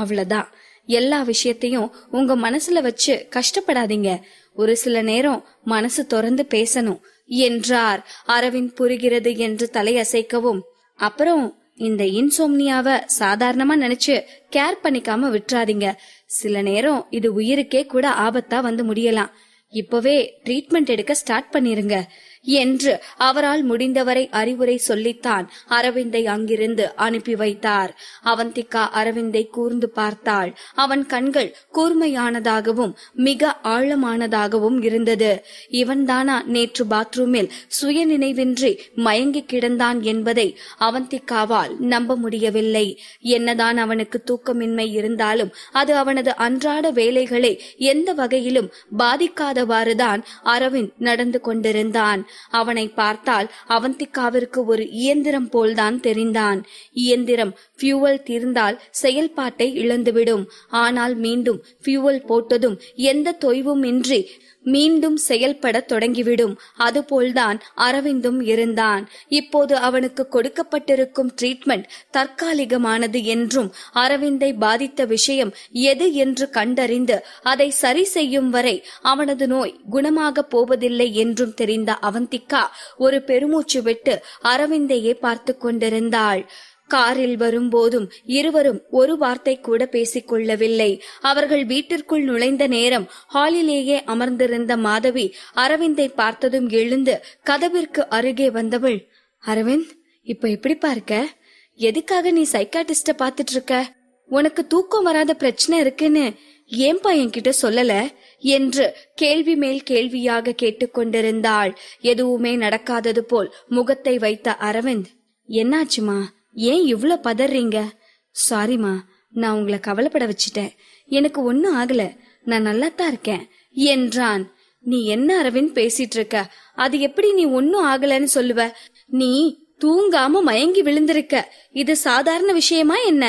அவ்வளவுதான். எல்லா விஷயத்தையும் உங்க மனசுல வச்சு கஷ்டப்படாதீங்க, ஒரு சில நேரம் மனசு திறந்து பேசணும் என்றார். அரவிந்த் புரிகிறது என்று தலையசைக்கவும், அப்புறம் இந்த இன்சோம்னியாவை சாதாரணமா நினைச்சு கேர் பண்ணிக்காம விட்டுறாதீங்க, சில நேரம் இது உயிருக்கே கூட ஆபத்தா வந்து முடியலாம், இப்பவே ட்ரீட்மெண்ட் எடுக்க ஸ்டார்ட் பண்ணிருங்க என்று அவரால் முடிந்தவரை அறிவுரை சொல்லித்தான் அரவிந்தை அங்கிருந்து அனுப்பி வைத்தார். அவந்திகா அரவிந்தை கூர்ந்து பார்த்தாள். அவன் கண்கள் கூர்மையானதாகவும் மிக ஆழமானதாகவும் இருந்தது. இவன்தானா நேற்று பாத்ரூமில் சுய நினைவின்றி மயங்கி கிடந்தான் என்பதை அவந்திகாவால் நம்ப முடியவில்லை. என்னதான் அவனுக்கு தூக்கமின்மை இருந்தாலும் அது அவனது அன்றாட வேலைகளை எந்த வகையிலும் பாதிக்காதவாறுதான் அரவிந்த் நடந்து கொண்டிருந்தான். அவனை பார்த்தால் அவந்திகாவிற்கு ஒரு இயந்திரம் போல்தான் தெரிந்தான். இயந்திரம் ஃபியூவல் தீர்ந்தால் செயல்பாட்டை இழந்துவிடும், ஆனால் மீண்டும் ஃபியூவல் போட்டதும் எந்த தொய்வும் இன்றி மீண்டும் செயல்பட தொடங்கிவிடும். அதுபோல்தான் அரவிந்தும் இருந்தான். இப்போது அவனுக்கு கொடுக்கப்பட்டிருக்கும் ட்ரீட்மெண்ட் தற்காலிகமானது என்றும் அரவிந்தை பாதித்த விஷயம் எது என்று கண்டறிந்து அதை சரி செய்யும் வரை அவனது நோய் குணமாக போவதில்லை என்றும் தெரிந்த அவந்திகா ஒரு பெருமூச்சு விட்டு அரவிந்தையே பார்த்து கொண்டிருந்தாள். காரில் வரும்போதும் இருவரும் ஒரு வார்த்தை கூட பேசிக்கொள்ளவில்லை. அவர்கள் வீட்டிற்குள் நுழைந்த நேரம் ஹாலிலேயே அமர்ந்திருந்த மாதவி அரவிந்தை பார்த்ததும் எழுந்து கதவிற்கு அருகே வந்தவள், அரவிந்த், இப்ப எப்படி பார்க்க? எதுக்காக நீ சைக்காட்டிஸ்ட பாத்துட்டு இருக்க? உனக்கு தூக்கம் வராத பிரச்சனை இருக்குன்னு ஏன்பா என்கிட்ட சொல்லல என்று கேள்வி மேல் கேள்வியாக கேட்டுக்கொண்டிருந்தாள். எதுவுமே நடக்காதது போல் முகத்தை வைத்த அரவிந்த், என்னாச்சுமா, ஏன் இவ்ளோ பதறீங்க? சாரிமா, நான் உங்களை கவலைப்பட வச்சிட்டேன். எனக்கு ஒன்னும் ஆகல, நான் நல்லாத்தான் இருக்கேன் என்றான். நீ என்ன அரவிந்த் பேசிட்டு இருக்க? அது எப்படி நீ ஒன்னும் ஆகலன்னு சொல்லுவ? நீ தூங்காம மயங்கி விழுந்திருக்க, இது சாதாரண விஷயமா என்ன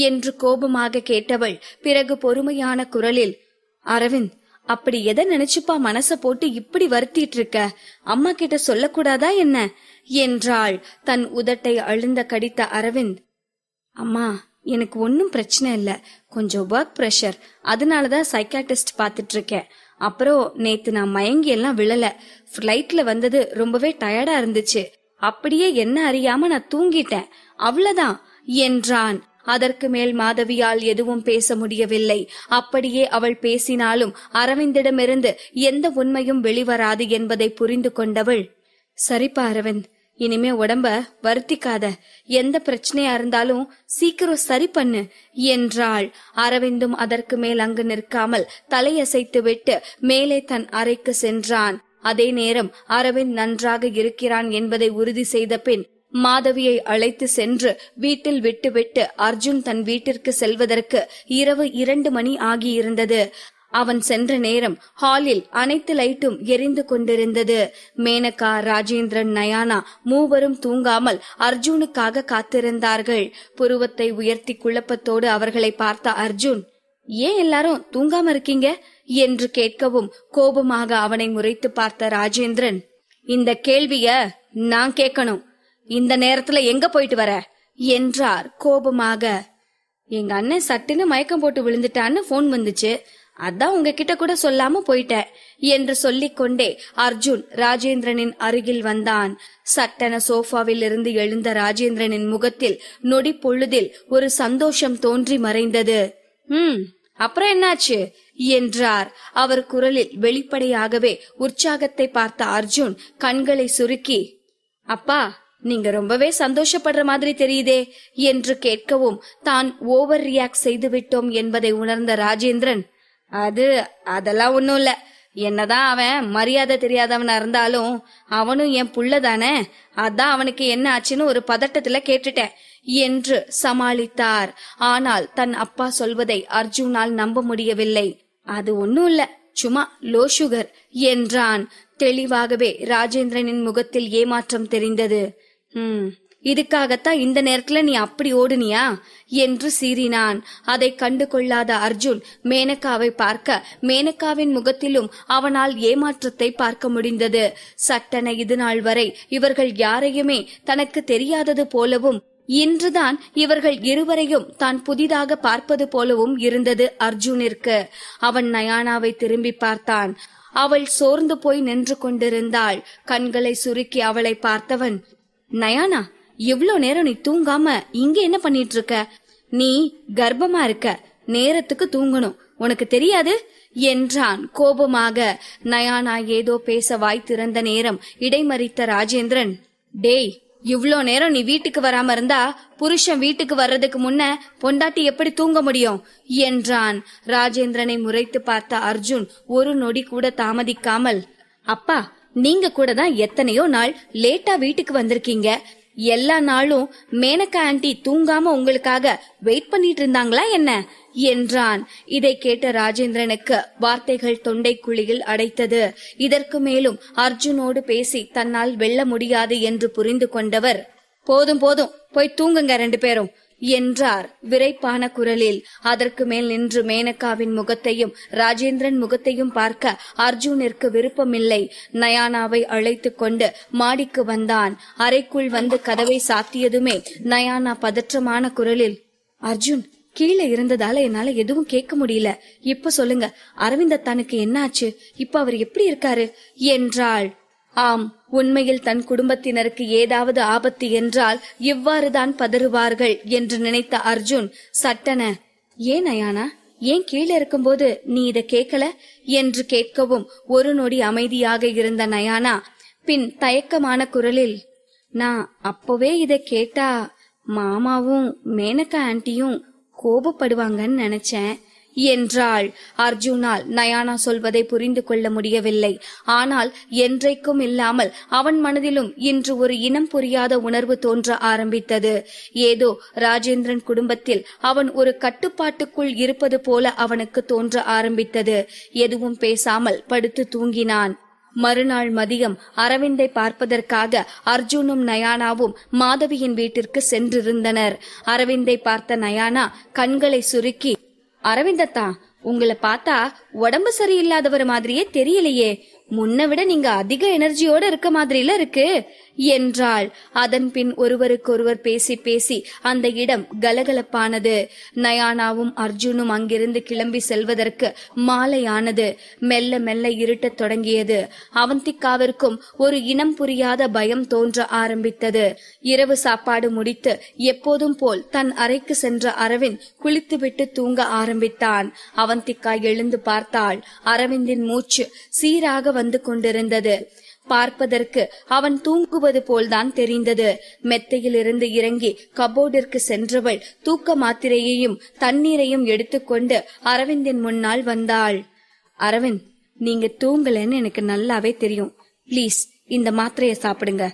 என்று கோபமாக கேட்டவள் பிறகு பொறுமையான குரலில், அரவிந்த், அப்படி எதை நினைச்சுப்பா மனச போட்டு இப்படி வருத்திட்டு இருக்க? அம்மா கிட்ட சொல்லக்கூடாதா என்ன என்றாள். தன் உதட்டை அழுந்த கடித்த அரவிந்த், அம்மா, எனக்கு ஒன்னும் பிரச்சனை இல்ல, கொஞ்சம் ஒர்க் பிரஷர், அதனாலதான் சைக்காட்டிஸ்ட் பாத்துட்டு இருக்கேன். அப்புறம் நேத்து நான் மயங்கி எல்லாம் விழல, ஃபிளைட்ல வந்தது ரொம்பவே டயர்டா இருந்துச்சு, அப்படியே என்ன அறியாம நான் தூங்கிட்டேன், அவ்வளவுதான் என்றான். அதற்கு மேல் மாதவியால் எதுவும் பேச முடியவில்லை. அப்படியே அவள் பேசினாலும் அரவிந்திடமிருந்து எந்த உண்மையும் வெளிவராது என்பதை புரிந்து கொண்டவள், சரிப்பா அரவிந்த், இனிமே உடம்ப வருத்திக்காத, எந்த பிரச்சனையா இருந்தாலும் சீக்கிரம் சரி பண்ணு என்றாள். அரவிந்தும் அதற்கு மேல் அங்கு நிற்காமல் தலையசைத்து விட்டு மேலே தன் அறைக்கு சென்றான். அதே நேரம் அரவிந்த் நன்றாக இருக்கிறான் என்பதை உறுதி செய்த பின் மாதவியை அழைத்து சென்று வீட்டில் விட்டுவிட்டு அர்ஜுன் தன் வீட்டிற்கு செல்வதற்கு இரவு 2 மணி ஆகியிருந்தது. அவன் சென்ற நேரம் ஹாலில் அனைத்து லைட்டும் எரிந்து கொண்டிருந்தது. மேனகா, ராஜேந்திரன், நயானா மூவரும் தூங்காமல் அர்ஜுனுக்காக காத்திருந்தார்கள். புருவத்தை உயர்த்தி குழப்பத்தோடு அவர்களை பார்த்த அர்ஜுன், ஏன் எல்லாரும் தூங்காம இருக்கீங்க என்று கேட்கவும் கோபமாக அவனை முறைத்து பார்த்த ராஜேந்திரன், இந்த கேள்விய நான் கேட்கணும், இந்த நேரத்துல எங்க போயிட்டு வர என்றார் கோபமாக. எங்க அண்ணன் சட்டுன்னு மயக்கம் போட்டு விழுந்துட்டான்னு போன் வந்துச்சு, அதான் உங்ககிட்ட கூட சொல்லாம போயிட்டேன் என்று சொல்லிக்கொண்டே அர்ஜுன் ராஜேந்திரனின் அருகில் வந்தான். சட்டென சோஃபாவில் இருந்து எழுந்த ராஜேந்திரனின் முகத்தில் நொடி பொழுதில் ஒரு சந்தோஷம் தோன்றி மறைந்தது. அப்புறம் என்னாச்சு என்றார். அவர் குரலில் வெளிப்படையாகவே உற்சாகத்தை பார்த்த அர்ஜுன் கண்களை சுருக்கி, அப்பா, நீங்க ரொம்பவே சந்தோஷப்படுற மாதிரி தெரியுதே என்று கேட்கவும் தான் ஓவர் ரியாக்ட் செய்து விட்டோம் என்பதை உணர்ந்த ராஜேந்திரன், அதெல்லாம் ஒண்ணும் இல்ல, என்னதான் அவன் மரியாதை தெரியாதவனா இருந்தாலும் அவனும் என் புள்ளதானே, அதான் அவனுக்கு என்ன ஆச்சுன்னு ஒரு பதட்டத்துல கேட்டுட்டேன் என்று சமாளித்தார். ஆனால் தன் அப்பா சொல்வதை அர்ஜுனால் நம்ப முடியவில்லை. அது ஒண்ணும் இல்ல, சும்மா லோ சுகர் என்றான். தெளிவாகவே ராஜேந்திரனின் முகத்தில் ஏமாற்றம் தெரிந்தது. இதுக்காகத்தான் இந்த நேரத்துல நீ அப்படி ஓடுனியா என்று சீறினான். அதை கண்டு கொள்ளாத அர்ஜுன் மேனகாவை பார்க்க மேனகாவின் முகத்திலும் அவனால் ஏமாற்றத்தை பார்க்க முடிந்தது. சட்டென இது நாள் வரை இவர்கள் யாரையுமே தனக்கு தெரியாதது போலவும் இன்றுதான் இவர்கள் இருவரையும் தான் புதிதாக பார்ப்பது போலவும் இருந்தது அர்ஜுனிற்கு. அவன் நயானாவை திரும்பி பார்த்தான். அவள் சோர்ந்து போய் நின்று கொண்டிருந்தாள். கண்களை சுருக்கி அவளை பார்த்தவன், நயானா, எவ்ளோ நேரம் நீ தூங்காம இங்க என்ன பண்ணிட்டு இருக்க? நீ கர்ப்பமா இருக்க, நேரத்துக்கு தூங்கணும், உனக்கு தெரியாது என்றான் கோபமாக. நயானா ஏதோ பேச வாய் திறந்த நேரம் இடைமறித்த ராஜேந்திரன், டேய், இவ்ளோ நேரம் நீ வீட்டுக்கு வராம இருந்தா புருஷன் வீட்டுக்கு வர்றதுக்கு முன்ன பொண்டாட்டி எப்படி தூங்க முடியும் என்றான். ராஜேந்திரனை முறைத்து பார்த்த அர்ஜுன் ஒரு நொடி கூட தாமதிக்காமல், அப்பா, நீங்க கூட தான் எத்தனையோ நாள் லேட்டா வீட்டுக்கு வந்திருக்கீங்க, எல்லா நாளும் மேனகா ஆண்டி தூங்காம உங்களுக்காக வெயிட் பண்ணிட்டு இருந்தாங்களா என்ன என்றான். இதை கேட்ட ராஜேந்திரனுக்கு வார்த்தைகள் தொண்டை குழியில் அடைத்தது. இதற்கு மேலும் அர்ஜுனோடு பேசி தன்னால் வெல்ல முடியாது என்று புரிந்து கொண்டவர், போதும் போதும், போய் தூங்குங்க 2 பேரும் என்றார் விரைப்பான குரலில். அதற்கு மேல் நின்று மேனகாவின் முகத்தையும் ராஜேந்திரன் முகத்தையும் பார்க்க அர்ஜுனிற்கு விருப்பமில்லை. நயானாவை அழைத்து கொண்டு மாடிக்கு வந்தான். அறைக்குள் வந்து கதவை சாத்தியதுமே நயானா பதற்றமான குரலில், அர்ஜுன், கீழே இருந்ததால என்னால எதுவும் கேட்க முடியல, இப்ப சொல்லுங்க, அரவிந்த் அத்தானுக்கு என்ன ஆச்சு, இப்ப அவர் எப்படி இருக்காரு என்றாள். ஆம், உண்மையில் தன் குடும்பத்தினருக்கு ஏதாவது ஆபத்து என்றால் இவ்வாறுதான் பதறுவார்கள் என்று நினைத்த அர்ஜுன் சட்டென, ஏன் நயானா, ஏன் கீழே இருக்கும்போது நீ இத கேட்கல என்று கேட்கவும் ஒரு நொடி அமைதியாக இருந்த நயானா பின் தயக்கமான குரலில், நான் அப்பவே இத கேட்டா மாமாவும் மேனகா ஆன்ட்டியும் கோபப்படுவாங்கன்னு நினைச்சேன் என்றாள். அர்ஜுனால் நயானா சொல்வதை புரிந்து கொள்ள முடியவில்லை. ஆனால் என்றைக்கும் இல்லாமல் அவன் மனதிலும் இன்று ஒரு இனம் புரியாத உணர்வு தோன்ற ஆரம்பித்தது. ஏதோ ராஜேந்திரன் குடும்பத்தில் அவன் ஒரு கட்டுப்பாட்டுக்குள் இருப்பது போல அவனுக்கு தோன்ற ஆரம்பித்தது. எதுவும் பேசாமல் படுத்து தூங்கினான். மறுநாள் மதியம் அரவிந்தை பார்ப்பதற்காக அர்ஜுனும் நயானாவும் மாதவியின் வீட்டிற்கு சென்றிருந்தனர். அரவிந்தை பார்த்த நயானா கண்களை சுருக்கி, அரவிந்தத்தா, உங்களை பார்த்தா உடம்பு சரியில்லாதவர் மாதிரியே தெரியலையே, முன்ன விட நீங்க அதிக எனர்ஜியோட இருக்க மாதிரில இருக்கு என்றாள். அதன் பின் ஒருவருக்கொருவர் பேசி பேசி அந்த இடம் கலகலப்பானது. நயானாவும் அர்ஜுனும் அங்கிருந்து கிளம்பி செல்வதற்கு மாலையானது. மெல்ல மெல்ல இருட்டத் தொடங்கியது. அவந்திகாவிற்கும் ஒரு இனம் புரியாத பயம் தோன்ற ஆரம்பித்தது. இரவு சாப்பாடு முடித்து எப்போதும் போல் தன் அறைக்கு சென்ற அரவிந்த் குளித்துவிட்டு தூங்க ஆரம்பித்தான். அவந்திகா எழுந்து பார்த்தாள். அரவிந்தின் மூச்சு சீராக வந்து கொண்டிருந்தது. பார்ப்பதற்கு அவன் தூங்குவது போல்தான் தெரிந்தது. மெத்தையிலிருந்து இறங்கி கபோர்டிற்கு சென்றவள் தூக்க மாத்திரையையும் தண்ணீரையும் எடுத்துக்கொண்டு அரவிந்தின் முன்னால் வந்தாள். அரவிந்த், நீங்க தூங்கலன்னு எனக்கு நல்லாவே தெரியும், பிளீஸ் இந்த மாத்திரையை சாப்பிடுங்க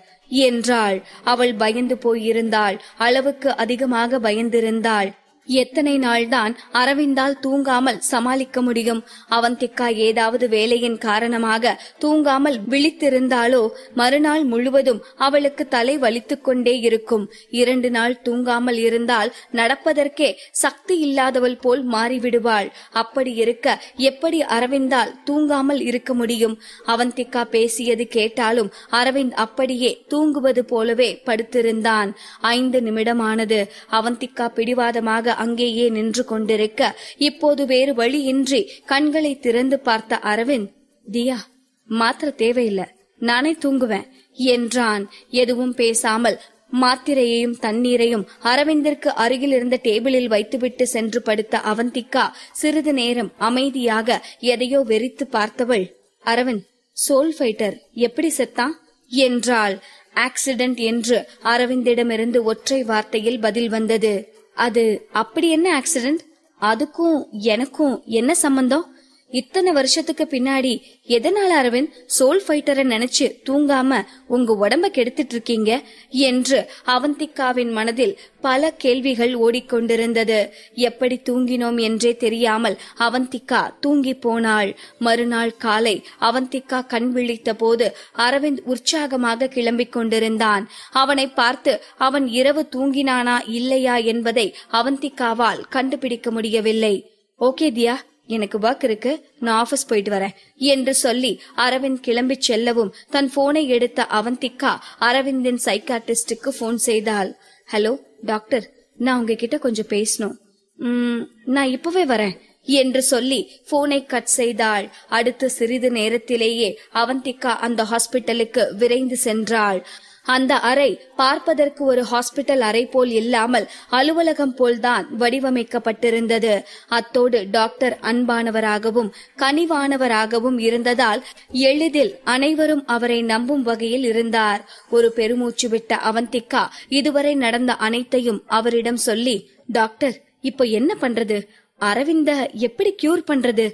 என்றாள். அவள் பயந்து போயிருந்தாள். அளவுக்கு அதிகமாக பயந்திருந்தாள். எத்தனை நாள்தான் அரவிந்தால் தூங்காமல் சமாளிக்க முடியும்? அவந்திகா ஏதாவது வேலையின் காரணமாக தூங்காமல் விழித்திருந்தாலோ மறுநாள் முழுவதும் அவளுக்கு தலை வலித்துக் கொண்டே இருக்கும். 2 நாள் தூங்காமல் இருந்தால் நடப்பதற்கே சக்தி இல்லாதவள் போல் மாறிவிடுவாள். அப்படி இருக்க எப்படி அரவிந்தால் தூங்காமல் இருக்க முடியும்? அவந்திகா பேசியது கேட்டாலும் அரவிந்த் அப்படியே தூங்குவது போலவே படுத்திருந்தான். 5 நிமிடமானது. அவந்திகா பிடிவாதமாக அங்கேயே நின்று கொண்டிருக்க இப்போது வேறு வழியின்றி கண்களை திறந்து பார்த்த அரவிந்த், தியா, மாத்திரை தேவையில்லை, நானே தூங்குவேன் என்றான். எதுவும் பேசாமல் மாத்திரையையும் தண்ணீரையும் அரவிந்திற்கு அருகில் இருந்த டேபிளில் வைத்துவிட்டு சென்று படுத்த அவந்திகா சிறிது நேரம் அமைதியாக எதையோ வெறித்து பார்த்தவள், அரவிந்த், சோல் ஃபைட்டர் எப்படி செத்தான் என்றாள். ஆக்சிடென்ட் என்று அரவிந்திடமிருந்து ஒற்றை வார்த்தையில் பதில் வந்தது. அது அப்படி என்ன ஆக்சிடென்ட்? அதுக்கும் எனக்கும் என்ன சம்பந்தம்? இத்தனை வருஷத்துக்கு பின்னாடி எதனால அரவிந்த் சோல் ஃபைட்டரை நினைச்சு தூங்காம உங்க உடம்ப கெடுத்துட்டு இருக்கீங்க என்று அவந்திகாவின் மனதில் பல கேள்விகள் ஓடிக்கொண்டிருந்தது. எப்படி தூங்கினோம் என்றே தெரியாமல் அவந்திகா தூங்கி போனாள். மறுநாள் காலை அவந்திகா கண் விழித்த போது அரவிந்த் உற்சாகமாக கிளம்பிக் கொண்டிருந்தான். அவனை பார்த்து அவன் இரவு தூங்கினானா இல்லையா என்பதை அவந்திகாவால் கண்டுபிடிக்க முடியவில்லை. ஓகே தியா, எனக்கு ஒர்க் இருக்கு, நான் ஆபீஸ் போயிட்டு வரேன் என்று சொல்லி அரவிந்த் கிளம்பி செல்லவும் தன் போனை எடுத்த அவந்திகா அரவிந்தின் சைக்காட்ரிஸ்டுக்கு போன் செய்தாள். ஹலோ டாக்டர், நான் உங்ககிட்ட கொஞ்சம் பேசணும். நான் இப்பவே வரேன் என்று சொல்லி போனை கட் செய்தாள். அடுத்த சிறிது நேரத்திலேயே அவந்திகா அந்த ஹாஸ்பிட்டலுக்கு விரைந்து சென்றாள். அந்த அறை பார்ப்பதற்கு ஒரு ஹாஸ்பிட்டல் அறை போல் இல்லாமல் அலுவலகம் போல்தான் வடிவமைக்கப்பட்டிருந்தது. அத்தோடு டாக்டர் அன்பானவராகவும் கனிவானவராகவும் இருந்ததால் எளிதில் அனைவரும் அவரை நம்பும் வகையில் இருந்தார். ஒரு பெருமூச்சு விட்ட அவந்திகா இதுவரை நடந்த அனைத்தையும் அவரிடம் சொல்லி, டாக்டர், இப்ப என்ன பண்றது? அரவிந்த எப்படி கியூர் பண்றது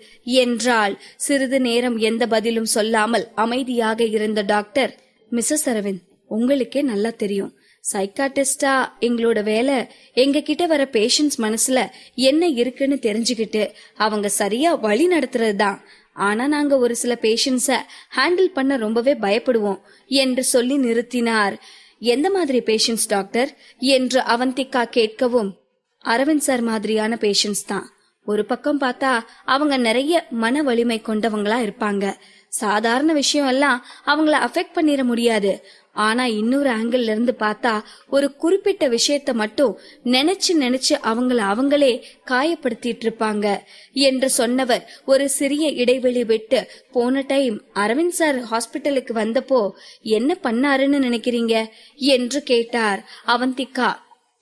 என்றாள். சிறிது நேரம் எந்த பதிலும் சொல்லாமல் அமைதியாக இருந்த டாக்டர், மிஸ்ஸஸ் அரவிந்த், உங்களுக்கே நல்லா தெரியும், சைக்காட்டிஸ்டா எங்களோட வேலை எங்க கிட்ட வர பேஷண்ட்ஸ் மனசுல என்ன இருக்குன்னு தெரிஞ்சுக்கிட்டு அவங்க சரியா வழி நடத்துறதுதான். ஆனா நாங்க ஒரு சில பேஷண்ட்ஸ ஹேண்டில் பண்ண ரொம்பவே பயப்படுவோம் என்று சொல்லி நிறுத்தினார். எந்த மாதிரி பேஷண்ட்ஸ் டாக்டர் என்று அவந்திகா கேட்கவும், அரவிந்த் சார் மாதிரியான பேஷண்ட்ஸ் தான். ஒரு பக்கம் பார்த்தா அவங்க நிறைய மன வலிமை கொண்டவங்களா இருப்பாங்க. சாதாரண விஷயம் எல்லாம் அவங்கள அஃபெக்ட் பண்ணிட முடியாது. ஆனா இன்னொரு ஆங்கிள் இருந்து பார்த்தா ஒரு குறிப்பிட்ட விஷயத்த மட்டும் நினைச்சு நினைச்சு அவங்களே காயப்படுத்திட்டு இருப்பாங்க என்று சொன்னவர் ஒரு சிறிய இடைவெளி விட்டு, போன டைம் அரவிந்த் சார் ஹாஸ்பிட்டலுக்கு வந்தப்போ என்ன பண்ணாருன்னு நினைக்கிறீங்க என்று கேட்டார். அவந்திகா,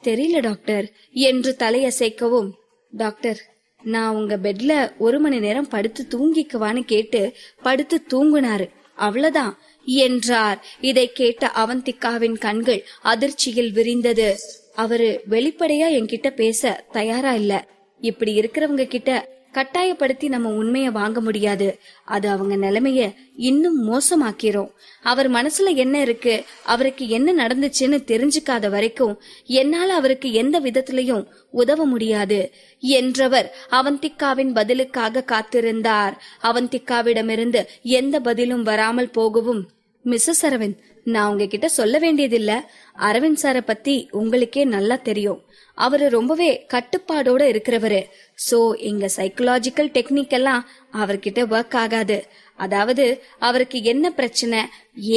தெரியல டாக்டர் என்று தலையசைக்கவும், டாக்டர் நான் உங்க பெட்ல 1 மணி நேரம் படுத்து தூங்கிக்குவான்னு கேட்டு படுத்து தூங்குனாரு, அவ்வளவுதான் என்றார். இதை கேட்ட அவந்திகாவின் கண்கள் அதிர்ச்சியில் விரிந்தது. அவரு வெளிப்படையா என்கிட்ட பேச தயாரா இல்ல. இப்படி இருக்கிறவங்க கிட்ட கட்டாயப்படுத்தி நம்ம உண்மைய வாங்க முடியாது. அது அவங்க நிலைமைய இன்னும் மோசமாக்கிறோம். அவர் மனசுல என்ன இருக்கு, அவருக்கு என்ன நடந்துச்சுன்னு தெரிஞ்சுக்காத வரைக்கும் என்னால அவருக்கு எந்த விதத்திலையும் உதவ முடியாது என்றவர் அவந்திகாவின் பதிலுக்காக காத்திருந்தார். அவந்திகாவிடமிருந்து எந்த பதிலும் வராமல் போகவும், மிஸ்ஸஸ் அரவிந்த், நான் உங்ககிட்ட சொல்ல வேண்டியதில்ல. அரவிந்த் சாரை பத்தி உங்களுக்கே நல்லா தெரியும். அவரு ரொம்பவே கட்டுப்பாடோட இருக்கிறவரு. சோ எங்க சைக்கலாஜிக்கல் டெக்னிக் எல்லாம் அவர்கிட்ட ஒர்க் ஆகாது. அதாவது அவருக்கு என்ன பிரச்சனை,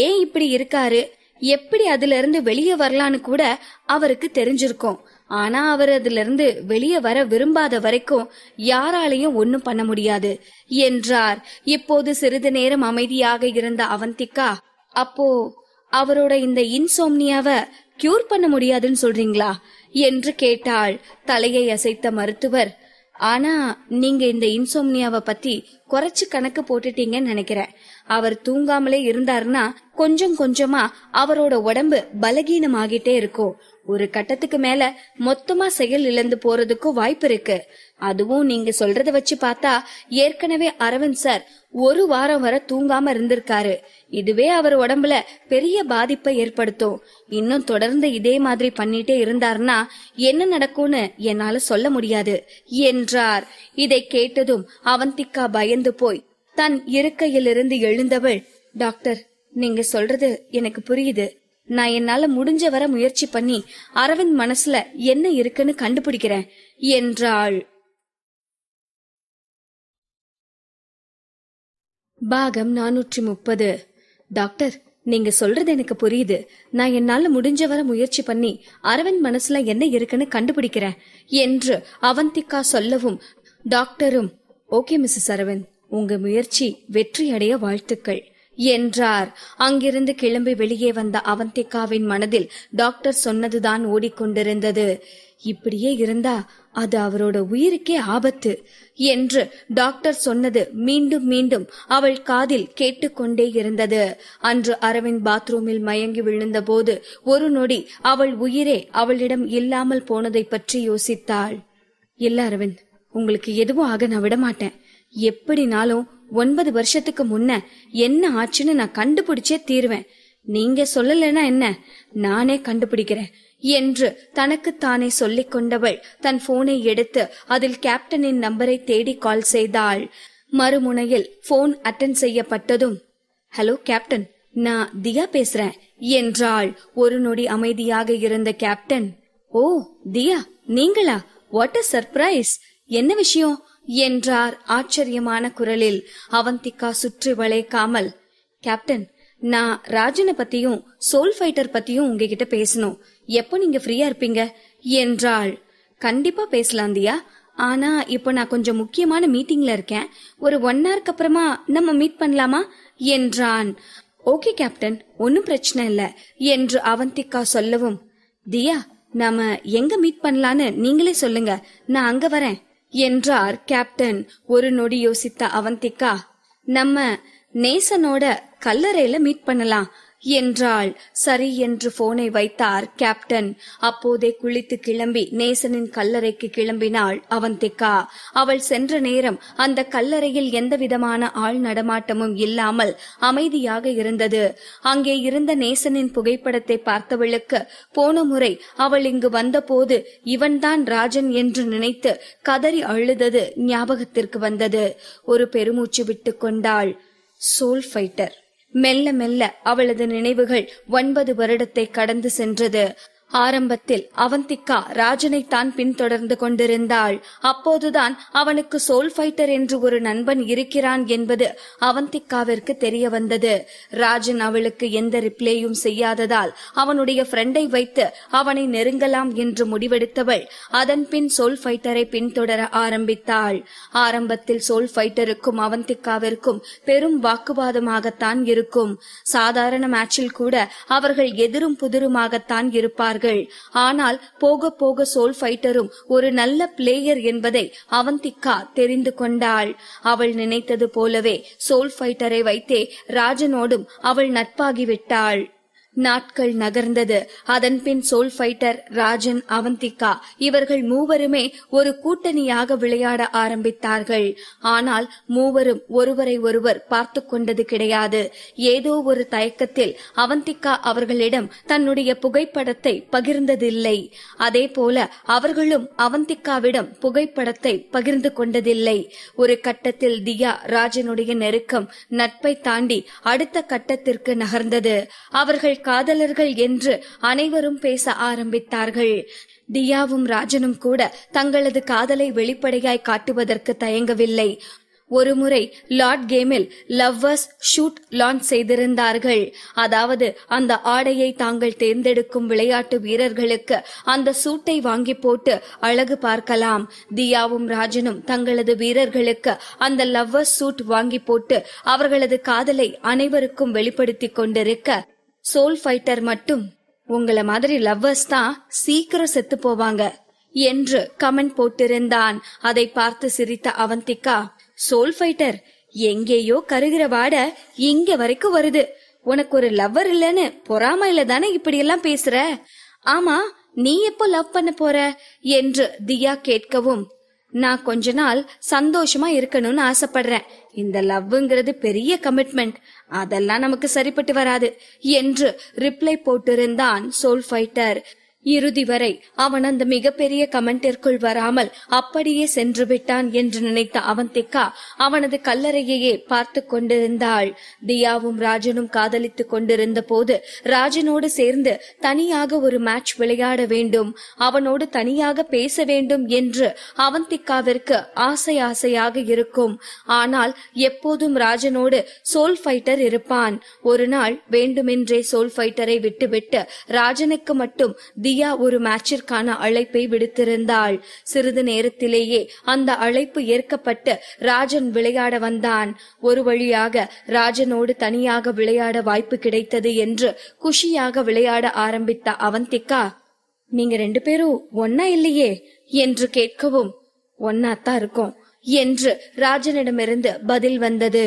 ஏன் இப்படி இருக்காரு, எப்படி அதுல இருந்து வெளியே வரலான்னு கூட அவருக்கு தெரிஞ்சிருக்கும். ஆனா அவர் அதுல இருந்து வெளியே வர விரும்பாத வரைக்கும் யாராலையும் ஒன்னும் பண்ண முடியாது என்றார். இப்போது சிறிது நேரம் அமைதியாக இருந்த அவந்திகா, அப்போ அவரோட இந்த இன்சோம்னியாவை கியூர் பண்ண முடியாதுன்னு சொல்றீங்களா என்று கேட்டாள். தலையை அசைத்த மருத்துவர், ஆனா நீங்க இந்த இன்சோம்னியாவை பத்தி குறைச்சு கணக்கு போட்டுட்டீங்கன்னு நினைக்கிறேன். அவர் தூங்காமலே இருந்தாருன்னா கொஞ்சம் கொஞ்சமா அவரோட உடம்பு பலகீனமாகிட்டே இருக்கும். ஒரு கட்டத்துக்கு மேல மொத்தமா செயல் இழந்து போறதுக்கும் வாய்ப்பு இருக்கு. அதுவும் நீங்க சொல்றத வச்சு பார்த்தா ஏற்கனவே அரவிந்த் சார் 1 வாரம் வரை தூங்காம இருந்திருக்காரு. இதுவே அவர் உடம்புல பெரிய பாதிப்பை ஏற்படுத்தும். இன்னும் தொடர்ந்து இதே மாதிரி பண்ணிட்டே இருந்தார்னா என்ன நடக்கும்னு என்னால சொல்ல முடியாது என்றார். இதை கேட்டதும் அவந்திகா பயந்து போய் தன் இருக்கையிலிருந்து எழுந்தவள், டாக்டர் நீங்க சொல்றது எனக்கு புரியுது. நான் என்னால முடிஞ்ச வர முயற்சி பண்ணி அரவிந்த் மனசுல என்ன இருக்குன்னு கண்டுபிடிக்கிறேன் என்றாள். பாகம் 430. டாக்டர் நீங்க சொல்றது எனக்கு புரியுது. நான் என்னால முடிஞ்ச வர முயற்சி பண்ணி அரவிந்த் மனசுல என்ன இருக்குன்னு கண்டுபிடிக்கிறேன் என்று அவந்திகா சொல்லவும், டாக்டரும், ஓகே மிஸ்ஸஸ் அரவிந்த், உங்க முயற்சி வெற்றி அடைய வாழ்த்துக்கள் என்றார். அங்கிருந்து கிளம்பி வெளியே வந்த அவந்திகாவின் மனதில் டாக்டர் சொன்னதுதான் ஓடிக்கொண்டிருந்தது. இப்படியே இருந்தா அது அவரோட உயிருக்கே ஆபத்து என்று டாக்டர் சொன்னது மீண்டும் மீண்டும் அவள் காதில் கேட்டுக்கொண்டே இருந்தது. அன்று அரவிந்த் பாத்ரூமில் மயங்கி விழுந்த போது ஒரு நொடி அவள் உயிரே அவளிடம் இல்லாமல் போனதை பற்றி யோசித்தாள். இல்ல அரவிந்த், உங்களுக்கு எதுவும் ஆக நான் விடமாட்டேன். எப்படினாலும் 9 வருஷத்துக்கு முன்ன என்ன ஆச்சுன்னு நான் கண்டுபிடிச்சே தீருவேன். நீங்க சொல்லலன்னா என்ன, நானே கண்டுபிடிக்கிறேன் என்று தனக்குத்தானே சொல்லிக் கொண்டவள் தன் போனை எடுத்து அதில் கேப்டனின் நம்பரை தேடி கால் செய்தாள். மறுமுனையில் போன் அட்டெண்ட் செய்யப்பட்டதும், ஹலோ கேப்டன், நான் தியா பேசுறேன் என்றாள். ஒரு நொடி அமைதியாக இருந்த கேப்டன், ஓ தியா நீங்களா, வாட் அ சர்ப்ரைஸ், என்ன விஷயம் என்றார் ஆச்சரியமான குரலில். அவந்திகா சுற்றி வளைக்காமல், கேப்டன் நான் ராஜனை பத்தியும் சோல் ஃபைட்டர் பத்தியும் உங்ககிட்ட பேசணும். எப்போ நீங்க ஃப்ரீயா இருப்பீங்க என்றாள். கண்டிப்பா பேசலாம் தியா, ஆனா இப்போ நான் கொஞ்சம் முக்கியமான மீட்டிங்ல இருக்கேன். ஒரு 1 ஹவருக்கு அப்புறமா நம்ம மீட் பண்ணலாமா என்றான். ஓகே கேப்டன், ஒன்னும் பிரச்சனை இல்ல என்று அவந்திகா சொல்லவும், தியா நாம எங்க மீட் பண்ணலான்னு நீங்களே சொல்லுங்க, நான் அங்க வரேன் என்றார் கேப்டன். ஒரு நொடி யோசித்த அவந்திகா, நம்ம நேசனோட கல்லறையில மீட் பண்ணலாம் என்றாள். சரி என்று போனை வைத்தார் கேப்டன். அப்போதே குளித்து கிளம்பி நேசனின் கல்லறைக்கு கிளம்பினாள் அவந்திகா. அவள் சென்ற நேரம் அந்த கல்லறையில் எந்தவிதமான ஆள் நடமாட்டமும் இல்லாமல் அமைதியாக இருந்தது. அங்கே இருந்த நேசனின் புகைப்படத்தை பார்த்தவளுக்கு போன முறை அவள் இங்கு வந்தபோது இவன்தான் ராஜன் என்று நினைத்து கதறி அழுதது ஞாபகத்திற்கு வந்தது. ஒரு பெருமூச்சு விட்டு கொண்டாள். Soul fighter. மெல்ல மெல்ல அவளது நினைவுகள் 9 வருடத்தை கடந்து சென்றது. ஆரம்பத்தில் அவந்திகா ராஜனை தான் பின்தொடர்ந்து கொண்டிருந்தாள். அப்போதுதான் அவனுக்கு சோல் ஃபைட்டர் என்று ஒரு நண்பன் இருக்கிறான் என்பது அவந்திகாவிற்கு தெரிய வந்தது. ராஜன் அவளுக்கு எந்த ரிப்ளேயும் செய்யாததால் அவனுடைய ஃப்ரெண்டை வைத்து அவனை நெருங்கலாம் என்று முடிவெடுத்தவள் அதன் பின் சோல் ஃபைட்டரை பின்தொடர ஆரம்பித்தாள். ஆரம்பத்தில் சோல் ஃபைட்டருக்கும் அவந்திகாவிற்கும் பெரும் வாக்குவாதமாகத்தான் இருக்கும். சாதாரண மேட்சில் கூட அவர்கள் எதிரும் புதிருமாகத்தான் இருப்பார்கள். ஆனால் போக போக சோல் ஃபைட்டரும் ஒரு நல்ல பிளேயர் என்பதை அவந்திகா தெரிந்து கொண்டாள். அவள் நினைத்தது போலவே சோல் ஃபைட்டரை வைத்தே ராஜனோடும் அவள் நட்பாகிவிட்டாள். நாட்கள் நகர்ந்தது. அதன் பின் சோல் ஃபைட்டர், ராஜன், அவந்திகா இவர்கள் மூவருமே ஒரு கூட்டணியாக விளையாட ஆரம்பித்தார்கள். ஆனால் மூவரும் ஒருவரை ஒருவர் பார்த்து கொண்டது கிடையாது. ஏதோ ஒரு தயக்கத்தில் அவந்திகா அவர்களிடம் தன்னுடைய புகைப்படத்தை பகிர்ந்ததில்லை. அதே போல அவர்களும் அவந்திகாவிடம் புகைப்படத்தை பகிர்ந்து கொண்டதில்லை. ஒரு கட்டத்தில் தியா ராஜனுடைய நெருக்கம் நட்பை தாண்டி அடுத்த கட்டத்திற்கு நகர்ந்தது. அவர்கள் காதலர்கள் என்று அனைவரும் பேச ஆரம்பித்தார்கள். தியாவும் ராஜனும் கூட தங்களது காதலை வெளிப்படையாய் காட்டுவதற்கு தயங்கவில்லை. ஒருமுறை லார்ட் கேமில் லவ்வர்ஸ் ஷூட் லான்ச் செய்திருந்தார்கள். அதாவது அந்த ஆடையை தாங்கள் தேர்ந்தெடுக்கும் விளையாட்டு வீரர்களுக்கு அந்த சூட்டை வாங்கி போட்டு அழகு பார்க்கலாம். தியாவும் ராஜனும் தங்களது வீரர்களுக்கு அந்த லவ்வர்ஸ் சூட் வாங்கி போட்டு அவர்களது காதலை அனைவருக்கும் வெளிப்படுத்தி கொண்டிருக்க, சோல் ஃபைட்டர் மட்டும் உங்கள மாதிரி லவ்வர்ஸ் தான் சீக்கிரம் செத்து போவாங்க என்று கமெண்ட் போட்டிருந்தான். அதை பார்த்து சிரித்த அவந்திகா, சோல் ஃபைட்டர், எங்கேயோ கருகிற வாட இங்க வரைக்கும் வருது. உனக்கு ஒரு லவ்வர் இல்லன்னு பொறாமையில தானே இப்படி எல்லாம் பேசுற? ஆமா, நீ எப்போ லவ் பண்ண போற என்று தியா கேட்கவும், நான் கொஞ்ச நாள் சந்தோஷமா இருக்கணும்னு ஆசைப்படுறேன். இந்த லவ்ங்கிறது பெரிய கமிட்மெண்ட், அதெல்லாம் நமக்கு சரிப்பட்டு வராது என்று ரிப்ளை போட்டிருந்தான் சோல் ஃபைட்டர். இறுதி வரை அவன் அந்த மிகப்பெரிய கமெண்டிற்குள் வராமல் அப்படியே சென்று விட்டான் என்று நினைத்த அவந்திகா அவனது கல்லறையையே பார்த்து கொண்டிருந்தாள். தியாவும் ராஜனும் காதலித்துக் கொண்டிருந்த போது ராஜனோடு சேர்ந்து தனியாக ஒரு மேட்ச் விளையாட வேண்டும், அவனோடு தனியாக பேச வேண்டும் என்று அவந்திகாவிற்கு ஆசையாக இருக்கும். ஆனால் எப்போதும் ராஜனோடு சோல் ஃபைட்டர் இருப்பான். ஒரு நாள் வேண்டுமென்றே சோல் ஃபைட்டரை விட்டுவிட்டு ராஜனுக்கு மட்டும் தியா ஒரு மேட்சிற்கான அழைப்பை விடுத்திருந்தாள். சிறிது நேரத்திலேயே அந்த அழைப்பு ஏற்கப்பட்டு ராஜன் விளையாட வந்தான். ஒரு வழியாக ராஜனோடு தனியாக விளையாட வாய்ப்பு கிடைத்தது என்று குஷியாக விளையாட ஆரம்பித்த அவந்திகா, நீங்க 2 பேரும் ஒன்னா இல்லையே என்று கேட்கவும், ஒன்னாத்தான் இருக்கும் என்று ராஜனிடமிருந்து பதில் வந்தது.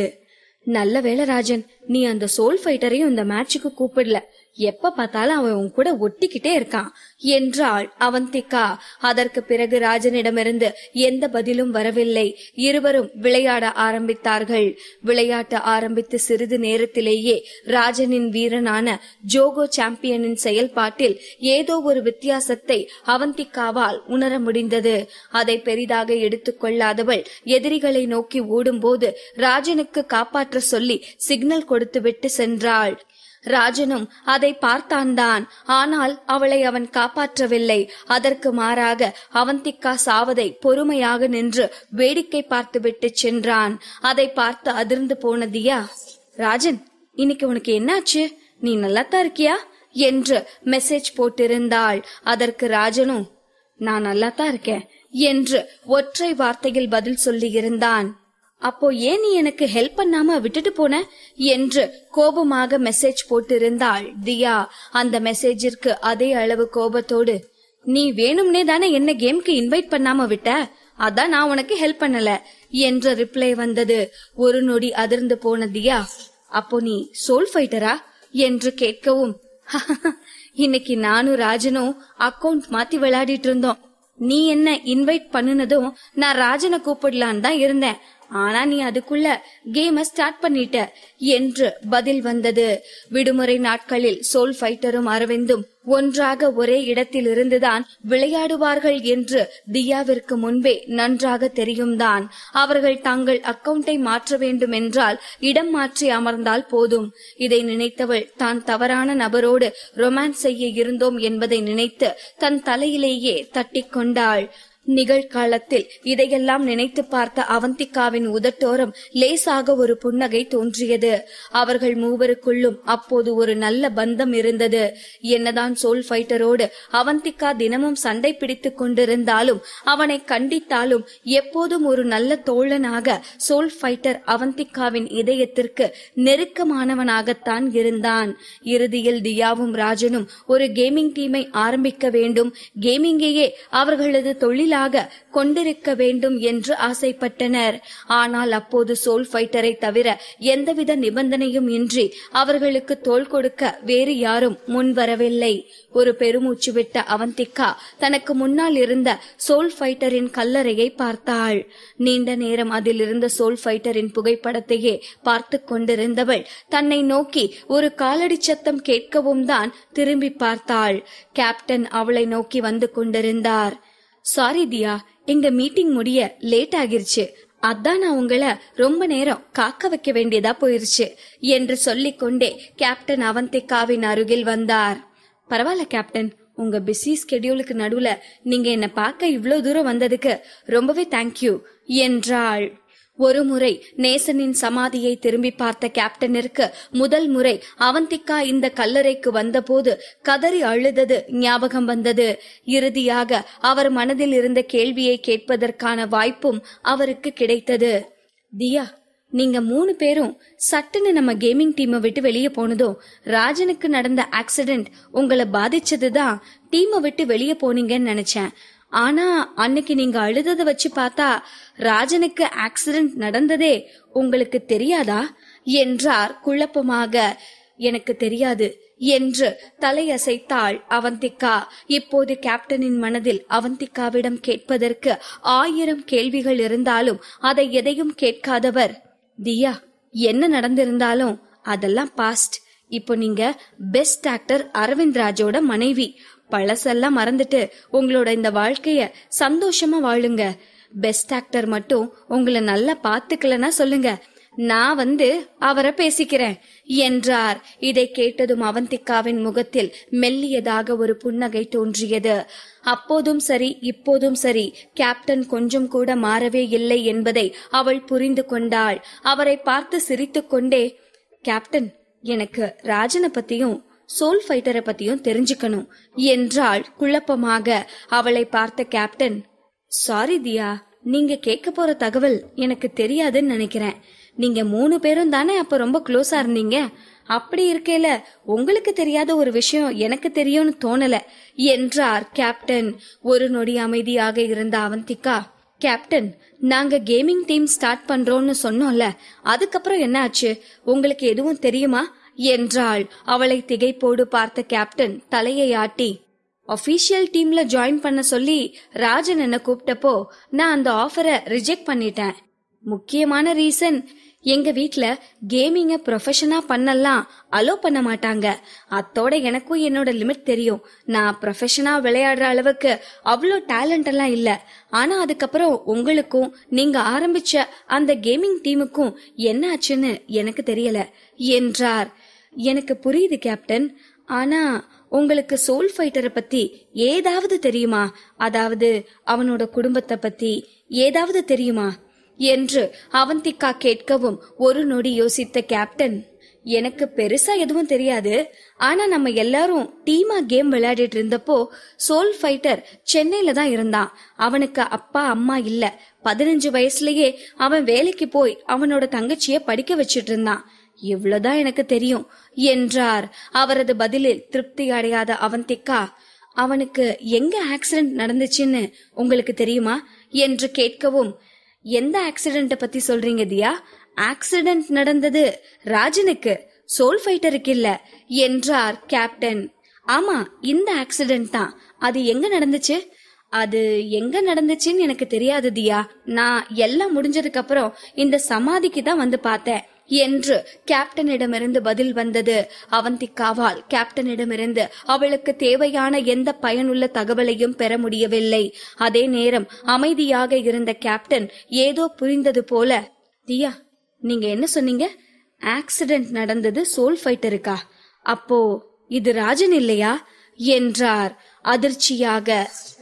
நல்ல வேளை ராஜன், நீ அந்த சோல் ஃபைட்டரையும் இந்த மேட்சுக்கு கூப்பிடல. எப்ப பார்த்தாலும் அவன் உன் கூட ஒட்டிக்கிட்டே இருக்கான் என்றாள் அவந்திகா. அதற்கு பிறகு ராஜனிடமிருந்து எந்த பதிலும் வரவில்லை. இருவரும் விளையாட ஆரம்பித்தார்கள். விளையாட்ட ஆரம்பித்து சிறிது நேரத்திலேயே ராஜனின் வீரனான ஜோகோ சாம்பியனின் செயல்பாட்டில் ஏதோ ஒரு வித்தியாசத்தை அவந்திகாவால் உணர முடிந்தது. அதை பெரிதாக எடுத்துக்கொள்ளாதவள் எதிரிகளை நோக்கி ஓடும்போது ராஜனுக்கு காப்பாற்ற சொல்லி சிக்னல் கொடுத்துவிட்டு சென்றாள். ராஜனும் அதை பார்த்தான்தான். ஆனால் அவளை அவன் காப்பாற்றவில்லை. அதற்கு மாறாக அவந்திகா சாவதை பொறுமையாக நின்று வேடிக்கை பார்த்துவிட்டு சென்றான். அதை பார்த்து அதிர்ந்து போன தியா, ராஜன், இன்னைக்கு உனக்கு என்னாச்சு? நீ நல்லாத்தான் இருக்கியா என்று மெசேஜ் போட்டிருந்தாள். அதற்கு ராஜனும், நான் நல்லாத்தான் இருக்கேன் என்று ஒற்றை வார்த்தையில் பதில் சொல்லி இருந்தான். அப்போ ஏன் நீ எனக்கு ஹெல்ப் பண்ணாம விட்டுட்டு போன என்று கோபமாக மெசேஜ் போட்டிருந்தாள் தியா. அந்த மெசேஜிற்கு அதே அளவு கோபத்தோடு, நீ வேணும்னே தானே என்ன கேம்க்கு இன்வைட் பண்ணாம விட்ட, அதான் நான் உனக்கு ஹெல்ப் பண்ணல என்ற ரிப்ளை வந்தது. ஒரு நொடி அதிர்ந்து போன தியா, அப்போ நீ சோல் ஃபைட்டரா என்று கேட்கவும், இன்னைக்கு நானும் ராஜனும் அக்கவுண்ட் மாத்தி விளையாடிட்டு இருந்தோம். நீ என்ன இன்வைட் பண்ணுனதும் நான் ராஜனை கூப்பிடலான்னு தான் இருந்தேன். ஆனா நீ அதுக்குள்ள கேம ஸ்டார்ட் பண்ணிட்ட என்று பதில் வந்தது. விடுமுறை நாட்களில் சோல் ஃபைட்டரும் அரவிந்தும் ஒன்றாக ஒரே இடத்தில் இருந்துதான் விளையாடுவார்கள் என்று தியாவிற்கு முன்பே நன்றாக தெரியும்தான். அவர்கள் தங்கள் அக்கவுண்டை மாற்ற வேண்டும் என்றால் இடம் மாற்றி அமர்ந்தால் போதும். இதை நினைத்தவள் தான் தவறான நபரோடு ரொமான்ஸ் செய்ய இருந்தோம் என்பதை நினைத்து தன் தலையிலேயே தட்டிக்கொண்டாள். நிகழ்காலத்தில் இதையெல்லாம் நினைத்து பார்த்த அவந்திகாவின் உதட்டோரம் லேசாக ஒரு புன்னகை தோன்றியது. அவர்கள் மூவருக்குள்ளும் அப்போது ஒரு நல்ல பந்தம் இருந்தது. என்னதான் சோல் ஃபைட்டரோடு அவந்திகா தினமும் சண்டை பிடித்துக் கொண்டிருந்தாலும், அவனை கண்டித்தாலும் எப்போதும் ஒரு நல்ல தோழனாக சோல் ஃபைட்டர் அவந்திகாவின் இதயத்திற்கு நெருக்கமானவனாகத்தான் இருந்தான். இறுதியில் தியாவும் ராஜனும் ஒரு கேமிங் டீமை ஆரம்பிக்க வேண்டும், கேமிங்கையே அவர்களது தொழில் கொண்டிருக்க வேண்டும் என்று ஆசைப்பட்டனர். ஆனால் அப்போது சோல் ஃபைட்டரை தவிர எந்தவித நிபந்தனையும் இன்றி அவர்களுக்கு தோள் கொடுக்க வேறு யாரும் முன்வரவில்லை. ஒரு பெருமூச்சு விட்ட அவந்திகா தனக்கு முன்னால் இருந்த சோல் ஃபைட்டரின் கல்லறையை பார்த்தாள். நீண்ட நேரம் அதில் இருந்த சோல் ஃபைட்டரின் புகைப்படத்தையே பார்த்து கொண்டிருந்தவள் தன்னை நோக்கி ஒரு காலடி சத்தம் கேட்கவும் தான் திரும்பி பார்த்தாள். கேப்டன் அவளை நோக்கி வந்து கொண்டிருந்தார். சாரி தியா, எங்க மீட்டிங் முடிய லேட் ஆகிருச்சு, அதான் நான் உங்களை ரொம்ப நேரம் காக்க வைக்க வேண்டியதா போயிருச்சு என்று சொல்லிக்கொண்டே கேப்டன் அவந்திகாவின் அருகில் வந்தார். பரவாயில்ல கேப்டன், உங்க பிஸி ஸ்கெடியூலுக்கு நடுவுல நீங்க என்ன பார்க்க இவ்ளோ தூரம் வந்ததுக்கு ரொம்பவே தேங்க்யூ என்றாள். ஒரு முறை நேசனின் சமாதியை திரும்பி பார்த்த கேப்டனிற்கு முதல் முறை அவந்திகா இந்த கல்லறைக்கு வந்தபோது கதறி அழுதது ஞாபகம் வந்தது. இறுதியாக அவர் மனதில் இருந்த கேள்வியை கேட்பதற்கான வாய்ப்பும் அவருக்கு கிடைத்தது. தியா, நீங்க 3 பேரும் சட்டுன்னு நம்ம கேமிங் டீமை விட்டு வெளியே போனதும் ராஜனுக்கு நடந்த ஆக்சிடென்ட் உங்களை பாதிச்சதுதான் டீமை விட்டு வெளியே போனீங்கன்னு நினைச்சேன். ஆனா அன்னைக்கு நீங்க அழுதத வச்சு பார்த்தா ராஜனுக்கு ஆக்சிடென்ட் நடந்ததே உங்களுக்கு தெரியாதா என்றார் குழப்பமாக. எனக்கு தெரியாது என்று தலையசைத்தாள் அவந்திகா. இப்போது கேப்டனின் மனதில் அவந்திகாவிடம் கேட்பதற்கு 1000 கேள்விகள் இருந்தாலும் அதை எதையும் கேட்காதவர், தியா, என்ன நடந்திருந்தாலும் அதெல்லாம் பாஸ்ட். இப்போ நீங்க பெஸ்ட் ஆக்டர் அரவிந்த் ராஜோட மனைவி. பழசெல்லாம் மறந்துட்டு உங்களோட இந்த வாழ்க்கைய சந்தோஷமா வாழுங்க. பெஸ்ட் ஆக்டர் மட்டும் உங்களை நல்லா பாத்துக்கலன்னா சொல்லுங்க, நான் வந்து அவரை பேசிக்கிறேன் என்றார். இதை கேட்டதும் அவந்திகாவின் முகத்தில் மெல்லியதாக ஒரு புன்னகை தோன்றியது. அப்போதும் சரி இப்போதும் சரி கேப்டன் கொஞ்சம் கூட மாறவே இல்லை என்பதை அவள் புரிந்து கொண்டாள். அவரை பார்த்து சிரித்துக் கொண்டே, கேப்டன், எனக்கு ராஜனை பத்தியும் சோல் ஃபைட்டரை பத்தியும் தெரிஞ்சுக்கணும் என்றாள் குழப்பமாக. அவளை பார்த்த கேப்டன், சாரி தியா, நீங்க கேட்க போற தகவல் எனக்கு தெரியாதுன்னு நினைக்கிறேன். நீங்க 3 பேரும் தானே அப்ப ரொம்ப க்ளோஸா இருந்தீங்க. அப்படி இருக்கையில உங்களுக்கு தெரியாத ஒரு விஷயம் எனக்கு தெரியும்னு தோணல என்றார் கேப்டன். ஒரு நொடி அமைதியாக இருந்த அவந்திகா, கேப்டன், நாங்க கேமிங் டீம் ஸ்டார்ட் பண்றோம்னு சொன்னோம்ல, அதுக்கப்புறம் என்ன ஆச்சு, உங்களுக்கு எதுவும் தெரியுமா என்றாள். அவளை திகைப்போடு பார்த்த கேப்டன் தலையை ஆட்டி, அபிஷியல் டீம்ல ஜாயின் பண்ண சொல்லி ராஜன் என்ன கூப்பிட்டப்போ நான் அந்த ஆஃபரை ரிஜெக்ட் பண்ணிட்டேன். முக்கியமான ரீசன், எங்க வீட்ல கேமிங்க ப்ரொஃபஷனா பண்ணலாம் அலோ பண்ண மாட்டாங்க. அத்தோட எனக்கும் என்னோட லிமிட் தெரியும். நான் ப்ரொஃபஷனா விளையாடுற அளவுக்கு அவ்வளோ டேலண்ட் எல்லாம் இல்ல. ஆனா அதுக்கப்புறம் உங்களுக்கும் நீங்க ஆரம்பிச்ச அந்த கேமிங் டீமுக்கும் என்ன ஆச்சுன்னு எனக்கு தெரியல என்றார். எனக்கு புரியுது கேப்டன், ஆனா உங்களுக்கு சோல் ஃபைட்டரை பத்தி ஏதாவது தெரியுமா? அதாவது அவனோட குடும்பத்தை பத்தி ஏதாவது தெரியுமா என்று அவந்திகா கேட்கவும் ஒரு நொடி யோசித்த கேப்டன், எனக்கு பெருசா எதுவும் தெரியாது. ஆனா நம்ம எல்லாரும் டீமா கேம் விளையாடிட்டு இருந்தப்போ சோல் ஃபைட்டர் சென்னையில தான் இருந்தான். அவனுக்கு அப்பா அம்மா இல்ல. 15 வயசுலயே அவன் வேலைக்கு போய் அவனோட தங்கச்சிய படிக்க வச்சிட்டு இருந்தான். இவ்வளவுதான் எனக்கு தெரியும் என்றார். அவரது பதிலில் திருப்தி அடையாத அவந்திகா, அவனுக்கு எங்க ஆக்சிடென்ட் நடந்துச்சுன்னு உங்களுக்கு தெரியுமா என்று கேட்கவும், எந்த ஆக்சிடென்ட பத்தி சொல்றீங்க தியா? ஆக்சிடென்ட் நடந்தது ராஜனுக்கு, சோல் ஃபைட்டருக்கு இல்ல என்றார் கேப்டன். ஆமா, இந்த ஆக்சிடென்ட் தான். அது எங்க நடந்துச்சு? அது எங்க நடந்துச்சுன்னு எனக்கு தெரியாது தியா. நான் எல்லாம் முடிஞ்சதுக்கு அப்புறம் இந்த சமாதிக்கு தான் வந்து பார்த்தேன் என்று கேப்டனிடமிருந்து பதில் வந்தது. அவந்திகாவால் கேப்டனிடமிருந்து அவளுக்கு தேவையான எந்த பயனுள்ள தகவலையும் பெற முடியவில்லை. அதே நேரம் அமைதியாக இருந்த கேப்டன் ஏதோ புரிந்தது போல, தியா, நீங்க என்ன சொன்னீங்க? ஆக்சிடென்ட் நடந்தது சோல் ஃபைட்டருக்கா? அப்போ இது ராஜன் இல்லையா என்றார் அதிர்ச்சியாக.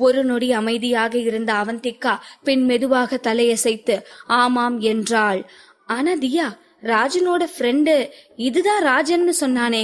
ஒரு நொடி அமைதியாக இருந்த அவந்திகா பின் மெதுவாக தலையசைத்து ஆமாம் என்றாள். ஆனா தியா, ராஜனோட ஃப்ரெண்டு இதுதான் ராஜன்னு சொன்னானே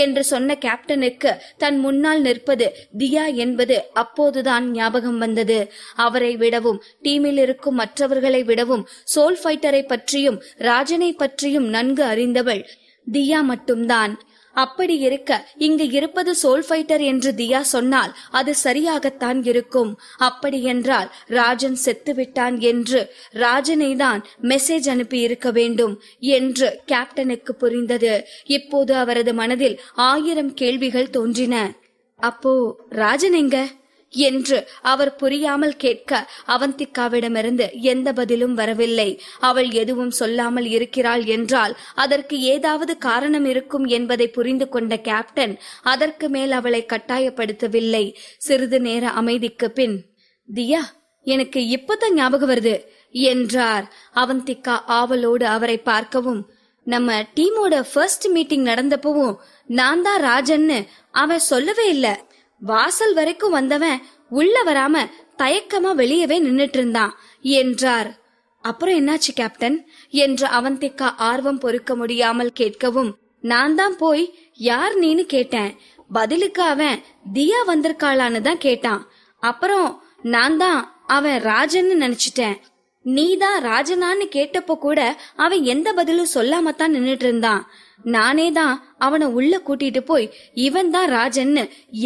என்று சொன்ன கேப்டனுக்கு தன் முன்னால் நிற்பது தியா என்பது அப்போதுதான் ஞாபகம் வந்தது. அவரை விடவும் டீமில் இருக்கும் மற்றவர்களை விடவும் சோல் ஃபைட்டரை பற்றியும் ராஜனை பற்றியும் நன்கு அறிந்தவள் தியா மட்டும்தான். அப்படி இருக்க இங்கு இருப்பது சோல் ஃபைட்டர் என்று தியா சொன்னால் அது சரியாகத்தான் இருக்கும். அப்படி என்றால் ராஜன் செத்துவிட்டான் என்று ராஜனை தான் மெசேஜ் அனுப்பி இருக்க வேண்டும் என்று கேப்டனுக்கு புரிந்தது. இப்போது அவரது மனதில் 1000 கேள்விகள் தோன்றின. அப்போ ராஜன் எங்க என்று அவர் புரியாமல் கேட்க அவந்திகாவிடமிருந்து எந்த பதிலும் வரவில்லை. அவள் எதுவும் சொல்லாமல் இருக்கிறாள் என்றால் அதற்கு ஏதாவது காரணம் இருக்கும் என்பதை புரிந்து கொண்ட கேப்டன் அதற்கு மேல் அவளை கட்டாயப்படுத்தவில்லை. சிறிது நேர அமைதிக்கு பின், தியா, எனக்கு இப்பதான் ஞாபகம் வருது என்றார். அவந்திகா ஆவலோடு அவரை பார்க்கவும், நம்ம டீமோட ஃபர்ஸ்ட் மீட்டிங் நடந்தப்பவும் நான் தான் ராஜன்னு அவன் சொல்லவே இல்ல. வாசல் வரைக்கும் வந்தவன் உள்ள வராம தயக்கமா வெளியவே நின்னுட்டு இருந்தான் என்றார். அப்புறம் என்னாச்சு கேப்டன் என்று அவந்திகா ஆர்வம் பொறுக்க முடியாமல் கேட்கவும், நான் தான் போய் யார் நீன்னு கேட்டேன். பதிலுக்கு அவன் தியா வந்திருக்காளான்னு தான் கேட்டான். அப்புறம் நான் தான் அவன் ராஜன்னு நினைச்சிட்டேன். நீதான் ராஜனான்னு கேட்டப்போ கூட அவன் எந்த பதிலும் சொல்லாமத்தான் நின்னுட்டு இருந்தான். நானே தான் அவனை உள்ள கூட்டிட்டு போய் இவன் தான் ராஜன்னு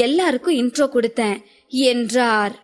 எல்லாருக்கும் இன்ட்ரோ கொடுத்தேன் என்றார்.